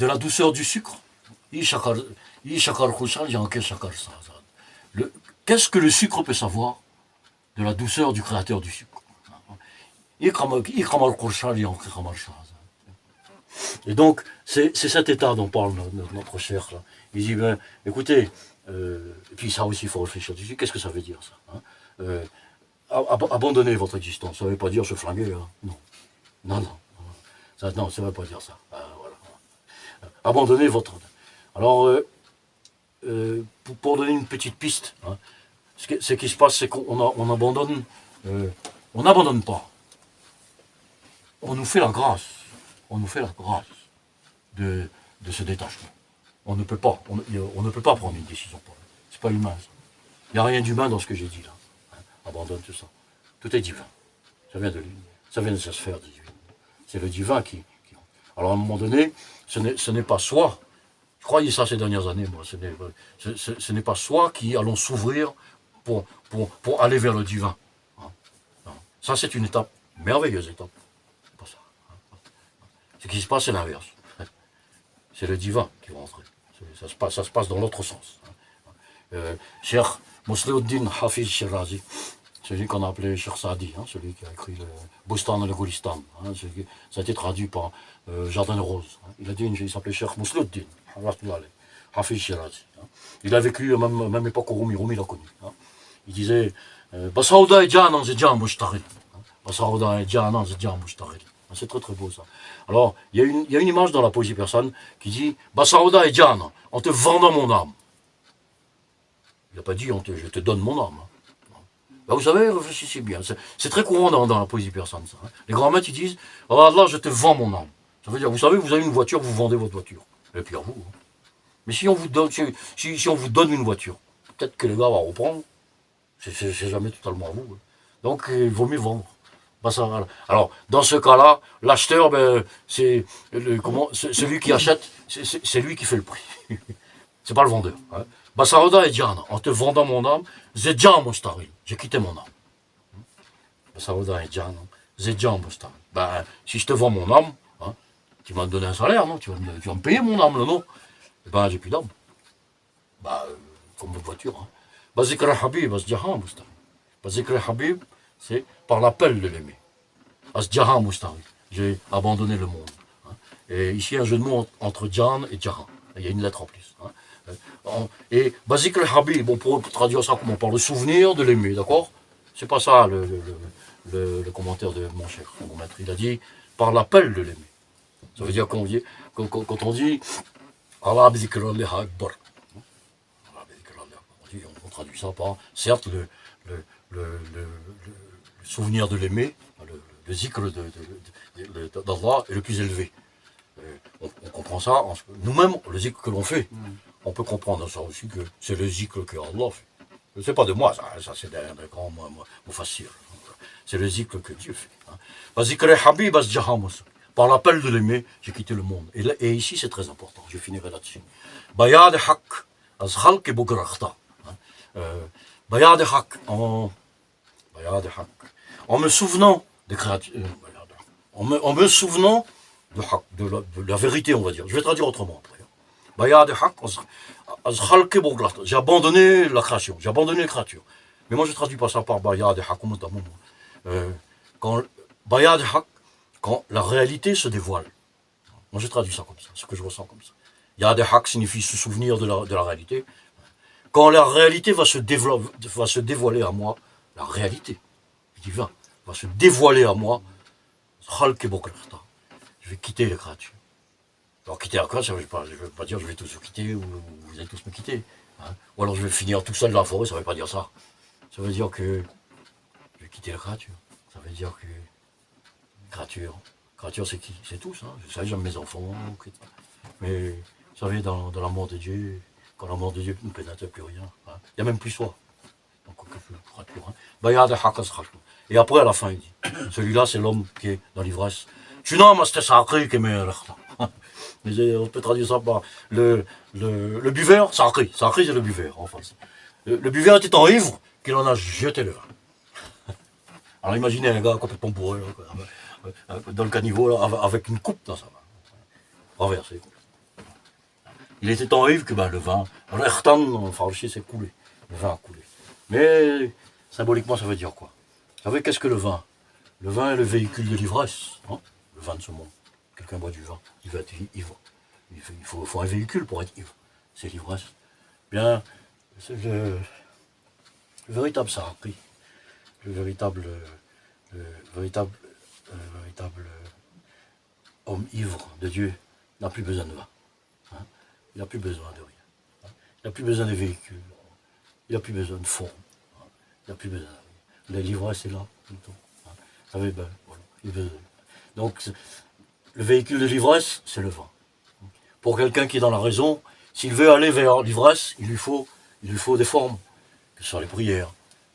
la douceur du sucre. Qu'est-ce que le sucre peut savoir de la douceur du créateur du sucre? Et donc, c'est cet état dont parle notre cher là. Il dit, ben, écoutez, et puis ça aussi, il faut réfléchir dessus, qu'est-ce que ça veut dire ça, hein, abandonner votre existence, ça ne veut pas dire se flinguer, hein, non, ça ne veut pas dire ça, voilà. Abandonner votre... Alors, pour donner une petite piste, hein, ce qui se passe, c'est qu'on abandonne, on n'abandonne pas, on nous fait la grâce de ce détachement. On ne peut pas prendre une décision pour nous. C'est pas humain, ça. Il n'y a rien d'humain dans ce que j'ai dit là. Hein, abandonne tout ça. Tout est divin. Ça vient de lui. Ça vient de sa sphère divine. C'est le divin qui... Alors à un moment donné, ce n'est pas soi. Je croyais ça ces dernières années, moi. Ce n'est pas soi qui allons s'ouvrir pour aller vers le divin. Hein, non. Ça, c'est une étape, merveilleuse étape. C'est pas ça. Hein. Ce qui se passe, c'est l'inverse. C'est le divin qui va entrer. Ça se passe dans l'autre sens. Cheikh Mosliuddin Hafiz Shirazi, celui qu'on a appelé Cheikh Saadi, hein, celui qui a écrit le Bustan et le Goulistan, hein, ça a été traduit par Jardin de Rose. Hein. Il s'appelait Cheikh Mosliuddin Hafiz Shirazi. Hein. Il a vécu même époque où Rumi l'a connu. Hein. Il disait Basaouda et Djanan, c'est Djan Mouchtaril. Basaouda et Djanan, c'est Djan Mouchtaril. C'est très très beau ça. Alors, il y a une image dans la poésie persane qui dit Basaouda et Djan, en te vendant mon âme. Il n'a pas dit je te donne mon âme. Ben, vous savez, réfléchissez bien. C'est très courant dans la poésie persane ça. Hein. Les grands maîtres ils disent oh Allah, je te vends mon âme. Ça veut dire, vous savez, vous avez une voiture, vous vendez votre voiture. Et puis à vous. Hein. Mais si on vous donne une voiture, peut-être que les gars vont reprendre. C'est jamais totalement à vous. Hein. Donc il vaut mieux vendre. Ben, ça, voilà. Alors, dans ce cas-là, l'acheteur, ben, c'est celui qui achète, c'est lui qui fait le prix. C'est pas le vendeur. Hein. Basaroda et Diana, en te vendant mon âme, Zedjan Mostaril, j'ai quitté mon âme. ça va dans les Djan, Zedjan, ben, si je te vends mon âme, hein, tu vas me donner un salaire, non, tu vas me payer mon âme, non? Eh ben, j'ai plus d'âme. Bah, comme une voiture. Hein. Bazikra Habib, Asjaha Mustawi. Bazikra Habib, c'est par l'appel de l'aimer. Asjaha Mustawi. J'ai abandonné le monde. Hein. Et ici, un jeu de mots entre Jan et Jaha. Il y a une lettre en plus. Hein. Et Bazikra Habib, on pourrait traduire ça comme on parle, le souvenir de l'aimer, d'accord? C'est pas ça le commentaire de mon cher, mon maître. Il a dit par l'appel de l'aimer. Ça veut dire quand on dit Allah Bazikra Akbar. On traduit ça par, certes, le souvenir de l'aimer, le zikr d'Allah est le plus élevé. On comprend ça, nous-mêmes, le zikr que l'on fait, on peut comprendre ça aussi que c'est le zikr que Allah fait. C'est pas de moi, ça c'est d'un grand mufassir. C'est le zikr que Dieu fait. Par l'appel de l'aimer, j'ai quitté le monde. Et ici, c'est très important, je finirai là-dessus. Bayad haq, azkhal ke bugrakhta. Bayad haq, en me souvenant des créatures, en me souvenant de la vérité, on va dire. Je vais traduire autrement après. Bayad haq, azkhal ke bugrakhta. J'ai abandonné la création, j'ai abandonné les créatures. Mais moi, je ne traduis pas ça par Bayad haq, Bayad haq, quand la réalité se dévoile. Moi, je traduis ça comme ça, ce que je ressens comme ça. Yad haq signifie se souvenir de la réalité. Quand la réalité va se dévoiler à moi, la réalité divine va se dévoiler à moi, je vais quitter les créatures. Alors quitter la créature, ça ne veut pas dire je vais tous vous quitter ou vous allez tous me quitter. Hein. Ou alors je vais finir tout seul dans la forêt, ça ne veut pas dire ça. Ça veut dire que je vais quitter la créature. Ça veut dire que créature c'est qui? C'est tous. Hein. Je sais, j'aime mes enfants. Mais vous savez, dans l'amour de Dieu, quand l'amour de Dieu ne pénètre plus rien, hein. Il n'y a même plus soi. Donc, hein. Et après, à la fin, il dit, celui-là, c'est l'homme qui est dans l'ivresse. Tu n'as pas c'était sacré qui met on peut traduire ça par le buveur, sacré. Sacré, c'est le buveur, en France. Le buveur était en ivre qu'il en a jeté le vin. Alors imaginez un gars complètement bourré, dans le caniveau, là, avec une coupe dans sa main. Renversé. Il était tant ivre que le vin, en farci, s'est coulé. Le vin a coulé. Mais symboliquement, ça veut dire quoi? Vous savez, qu'est-ce que le vin? Le vin est le véhicule de l'ivresse. Hein, le vin de ce monde. Quelqu'un boit du vin, il va être ivre. Il faut un véhicule pour être ivre. C'est l'ivresse. Bien, c'est le véritable sahari. Le véritable homme ivre de Dieu n'a plus besoin de vin. Hein. Il n'a plus besoin de rien. Hein. Il n'a plus besoin de véhicules. Il n'a plus besoin de fonds. Hein. Il n'a plus besoin de rien. L'ivresse est là tout le temps. Hein. Vous savez, voilà. Donc, le véhicule de l'ivresse, c'est le vin. Pour quelqu'un qui est dans la raison, s'il veut aller vers l'ivresse, il lui faut des formes. Que ce soit les prières,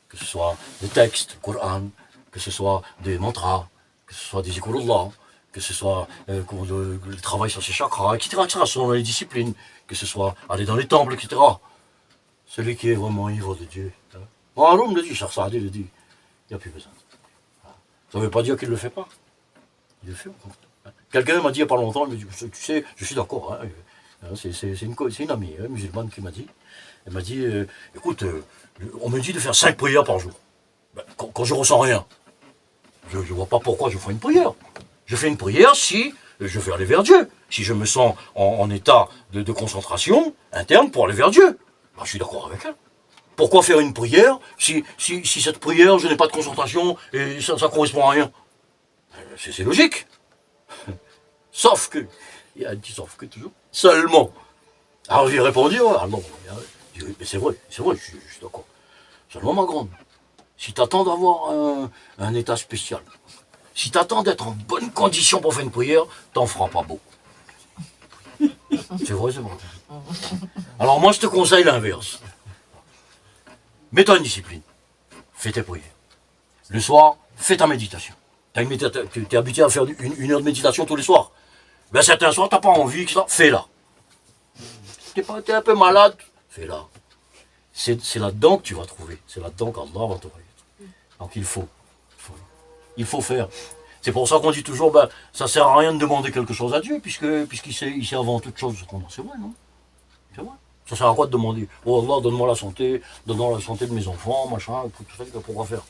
que ce soit des textes, le Coran, que ce soit des mantras, que ce soit des zikrullah, que ce soit le travail sur ses chakras, etc., selon les disciplines, que ce soit aller dans les temples, etc. Celui qui est vraiment ivre de Dieu. Maroum le dit, Cheikh Saadi le dit, il n'y a plus besoin. Ça ne veut pas dire qu'il ne le fait pas. Il le fait. Quelqu'un m'a dit il n'y a pas longtemps, il m'a dit, tu sais, je suis d'accord, hein, c'est une amie musulmane qui m'a dit, elle m'a dit, écoute, on me dit de faire 5 prières par jour. Quand je ne ressens rien, je ne vois pas pourquoi je fais une prière. Je fais une prière si je veux aller vers Dieu, si je me sens en état de concentration interne pour aller vers Dieu. Je suis d'accord avec elle. Pourquoi faire une prière si cette prière, je n'ai pas de concentration et ça ne correspond à rien? C'est logique. Sauf que, il y a un petit sauf que toujours, seulement. Alors j'ai répondu, ah non, mais c'est vrai, je suis d'accord. Seulement ma grande, si tu attends d'avoir un état spécial, si tu attends d'être en bonne condition pour faire une prière, t'en feras pas beaucoup. C'est vrai. Alors moi je te conseille l'inverse. Mets-toi une discipline, fais tes prières. Le soir, fais ta méditation. Tu es habitué à faire une heure de méditation tous les soirs. Ben certains soirs, tu n'as pas envie, fais-la. Tu es un peu malade, fais-la. C'est là-dedans que tu vas trouver. C'est là-dedans qu'Allah va te remettre. Donc il faut. Il faut faire. C'est pour ça qu'on dit toujours, ben, ça sert à rien de demander quelque chose à Dieu, puisqu'il sait avant toute chose ce qu'on a. C'est vrai, non? C'est vrai. Ça sert à quoi de demander? Oh Allah, donne-moi la santé, donne-moi la santé de mes enfants, machin, tout ça, pourquoi faire?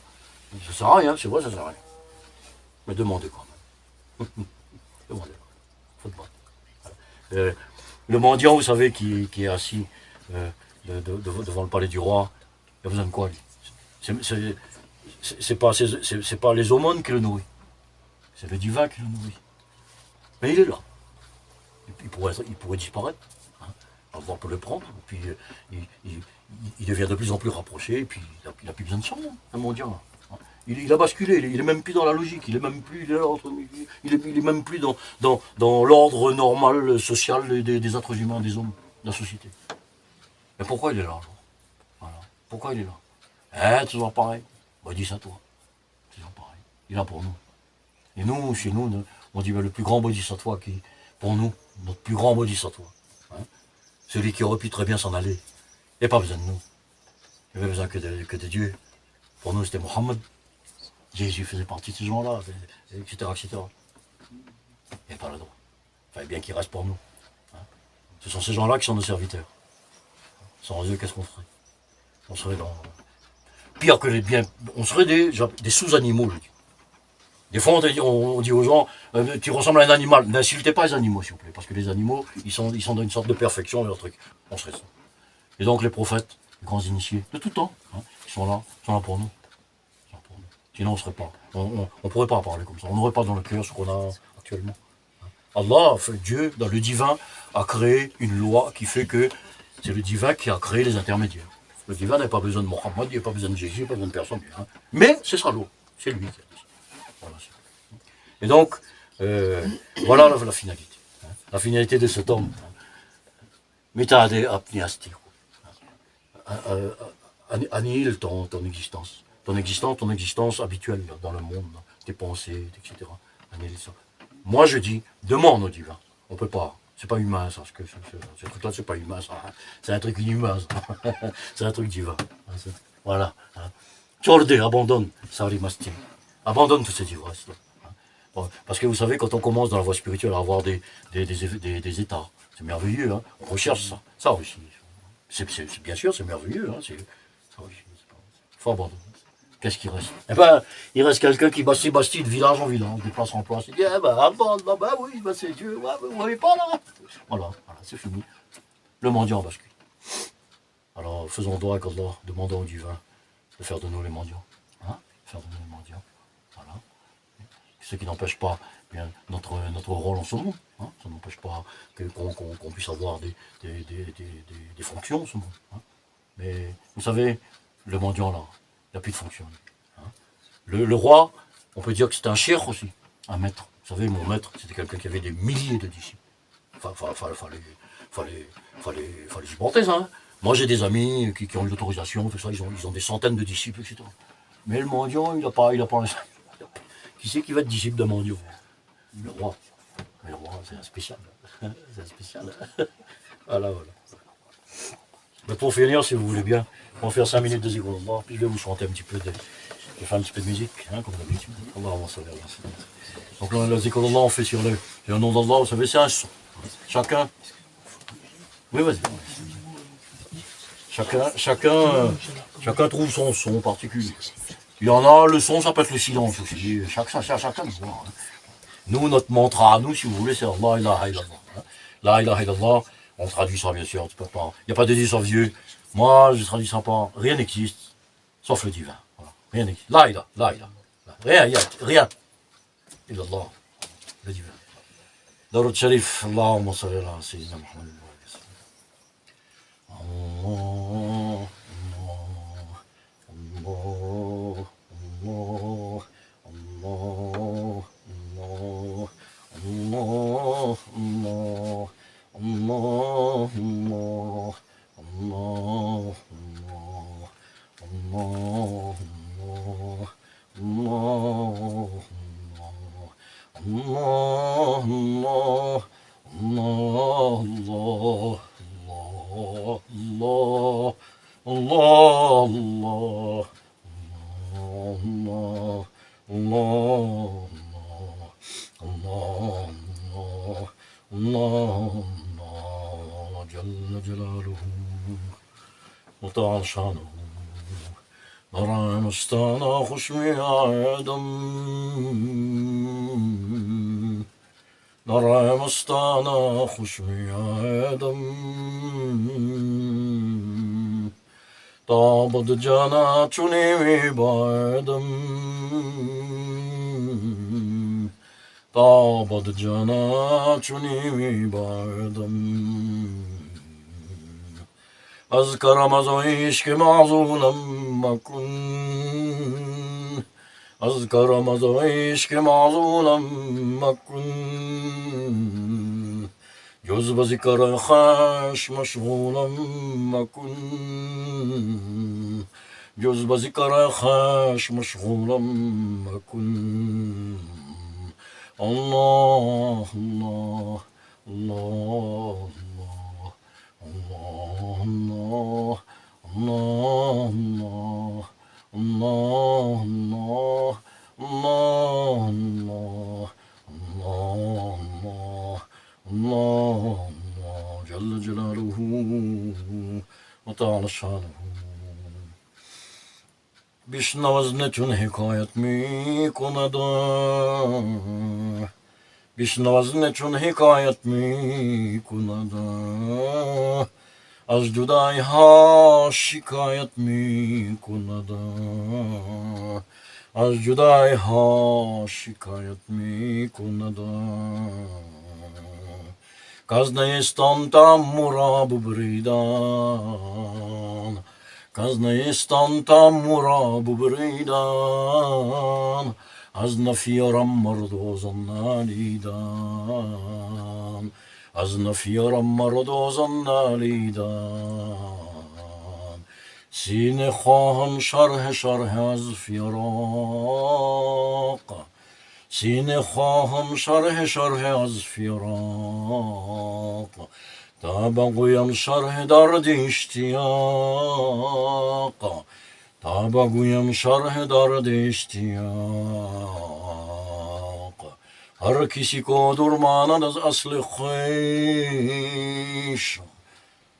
Ça sert à rien, c'est vrai, ça sert à rien. Mais demandez quand même. Demandez. Faut demander. Voilà. Le mendiant, vous savez, qui est assis devant le palais du roi, il a besoin de quoi, lui? C'est pas les aumônes qui le nourrissent. C'est le divin qui le nourrit. Mais il est là. Il pourrait disparaître. Hein. Allah peut le prendre. Puis il devient de plus en plus rapproché. Et puis il n'a plus besoin de son, un mendiant. Hein. Il a basculé. Il est même plus dans la logique. Il est même plus, il est même plus dans l'ordre normal, social des êtres humains, des hommes, de la société. Mais pourquoi il est là alors? Voilà. Pourquoi il est là? Toujours pareil. Bah, dis ça toi. Toujours pareil. Il est là pour nous. Et nous, chez nous, on dit ben, le plus grand bodhisattva qui, pour nous, notre plus grand bodhisattva, hein, celui qui aurait pu très bien s'en aller. Il n'y a pas besoin de nous. Il n'y avait besoin que de Dieu. Pour nous, c'était Mohammed. Jésus faisait partie de ces gens-là, etc., etc. Il n'y a pas le droit. Il fallait bien qu'il reste pour nous. Hein. Ce sont ces gens-là qui sont nos serviteurs. Sans eux, qu'est-ce qu'on ferait? On serait dans... Pire que les biens... On serait des sous-animaux, je dis. Des fois, on dit aux gens, tu ressembles à un animal. N'insultez pas les animaux, s'il vous plaît, parce que les animaux, ils sont dans une sorte de perfection de leur truc. On serait ça. Et donc, les prophètes, les grands initiés, de tout temps, hein, ils sont là pour nous. Sinon, on ne serait pas. On ne pourrait pas parler comme ça. On n'aurait pas dans le cœur ce qu'on a actuellement. Allah, Dieu, dans le divin, a créé une loi qui fait que c'est le divin qui a créé les intermédiaires. Le divin n'a pas besoin de Mohammed, il n'a pas besoin de Jésus, il n'a pas besoin de personne. Hein. Mais c'est sa loi. C'est lui qui a dit. Voilà. Et donc, voilà la finalité. Hein. La finalité de cet homme. Métade apniasti. Annihile ton existence. Ton existence habituelle dans le monde, tes pensées, etc. Annihile ça. Moi je dis, demande au divin. On peut pas. C'est pas humain ça. Ce truc-là, c'est pas humain ça. C'est un truc inhumain ça. C'est un truc divin. Voilà. Torde, abandonne. Sarimasti. Abandonne toutes ces ivresses. Parce que vous savez, quand on commence dans la voie spirituelle à avoir des états, c'est merveilleux, hein. On recherche ça. Ça aussi. Bien sûr, c'est merveilleux, hein. Ça aussi. Il faut abandonner. Qu'est-ce qui reste? Eh ben, il reste quelqu'un qui bastille de village en village, de place en place. Il dit, eh ben, abandonne, ben oui, ben c'est Dieu, ouais, vous ne voyez pas là? Voilà, c'est fini. Le mendiant bascule. Alors, faisons droit qu'Allah, demandons au divin de faire de nous les mendiants. Hein? Faire de nous les mendiants. Voilà. Ce qui n'empêche pas bien, notre rôle en ce monde. Hein. Ça n'empêche pas qu'on puisse avoir des fonctions en ce monde. Hein. Mais vous savez, le mendiant là, il n'a plus de fonction. Hein. Le roi, on peut dire que c'était un cheikh aussi, un maître. Vous savez, mon maître, c'était quelqu'un qui avait des milliers de disciples. Fallait supporter ça. Hein. Moi j'ai des amis qui ont eu l'autorisation, tout ça, ils ont des centaines de disciples, etc. Mais le mendiant, il n'a pas Qui c'est qui va être disciple d'un mendiant? Le roi. Mais le roi, c'est un spécial. C'est un spécial. Voilà. Mais pour finir, si vous voulez bien, on va faire 5 minutes de zikr, puis je vais vous chanter un petit peu, je vais faire un petit peu de musique, hein, comme d'habitude. Donc là, le zikr, on fait sur le nom d'Allah, vous savez, c'est un son. Chacun. Oui, vas-y. Chacun trouve son son particulier. Il y en a, le son, ça peut être le silence aussi. Chacun voit. Nous, notre mantra, nous, si vous voulez, c'est Allah ilaha illallah. La ilaha illallah, on traduit ça, bien sûr, tu peux pas. Il n'y a pas de Dieu sauf Dieu. Moi, je traduis ça pas. Rien n'existe, sauf le divin. Voilà. Rien n'existe. La ilaha. Rien. Illallah. Le divin. Darut Sharif, Allahumma salli ala sayyidina Muhammad. Allah. Allah Allah, Allah, Allah, Allah, Celle Celaluhu, وتعالى شانه. نرى مستانا خشمي آدم، نرى مستانا خشمي آدم، طابت جناتني بعدم، طابت جناتني بعدم. أذكر مزويشك معزولا ما كن، أذكر مزويشك معزولا ما كن، جز بذكر خاش مشغولا ما كن، جز بذكر خاش مشغولا ما كن. الله الله الله الله الله الله الله الله الله الله الله الله الله جل جلاله وتعالى شانه. Бишнаваз нечун хикаят ми кунада, бишнаваз нечун хикаят ми кунада, az juday ha şikayet mi kunada, az juday ha şikayet mi kunada. Казнаистан там мурабу бридан, Казнаистан там мурабу бридан, аз нафирам мардозан налидан, аз нафирам мардозан налидан. Сине خواهم شرح از فراق، سینه خواهم شرح از فراق، تا بگویم شرح درد اشتیاق، تا بگویم شرح درد اشتیاق. هر کسی کو درماند از اصل خویش،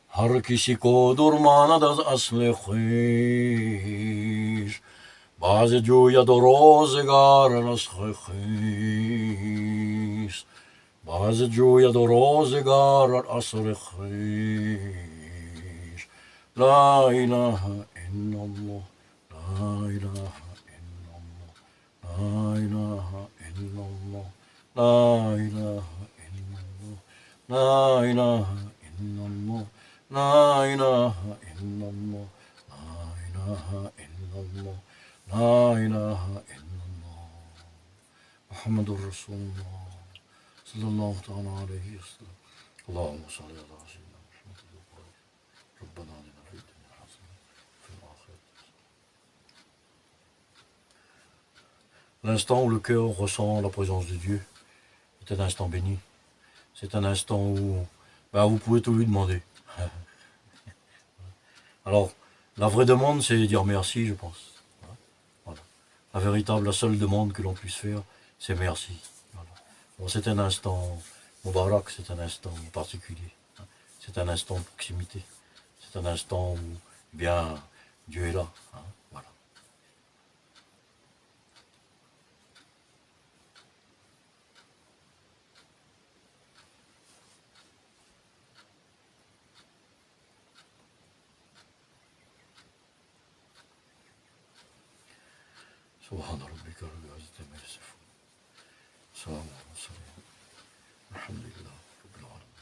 هر کسی کو درماند از اصل خویش، باز جوید روزگار رسخ خیش، باز جوید روزگار اصر خیش. لا اله الا الله، لا اله الا الله، لا اله الا الله، لا اله الا الله، لا اله الا الله، لا اله الا الله، لا اله الا الله، لا إله إلا الله محمد رسول الله صلى الله تعالى عليه وسلم. اللهم صل على سيدنا محمد ربنا آتنا في الدنيا حسنة وفي الآخرة حسنة. L'instant où le cœur ressent la présence de Dieu est un instant béni. C'est un instant où vous pouvez tout lui demander. Alors, la vraie demande, c'est dire merci, je pense. La véritable, la seule demande que l'on puisse faire, c'est merci. Voilà. Bon, c'est un instant Moubarak, c'est un instant particulier. C'est un instant de proximité. C'est un instant où, bien, Dieu est là. Voilà. سبحان ربك رب العزة عما يصفون، سلام على المرسلين، الحمد لله رب العالمين.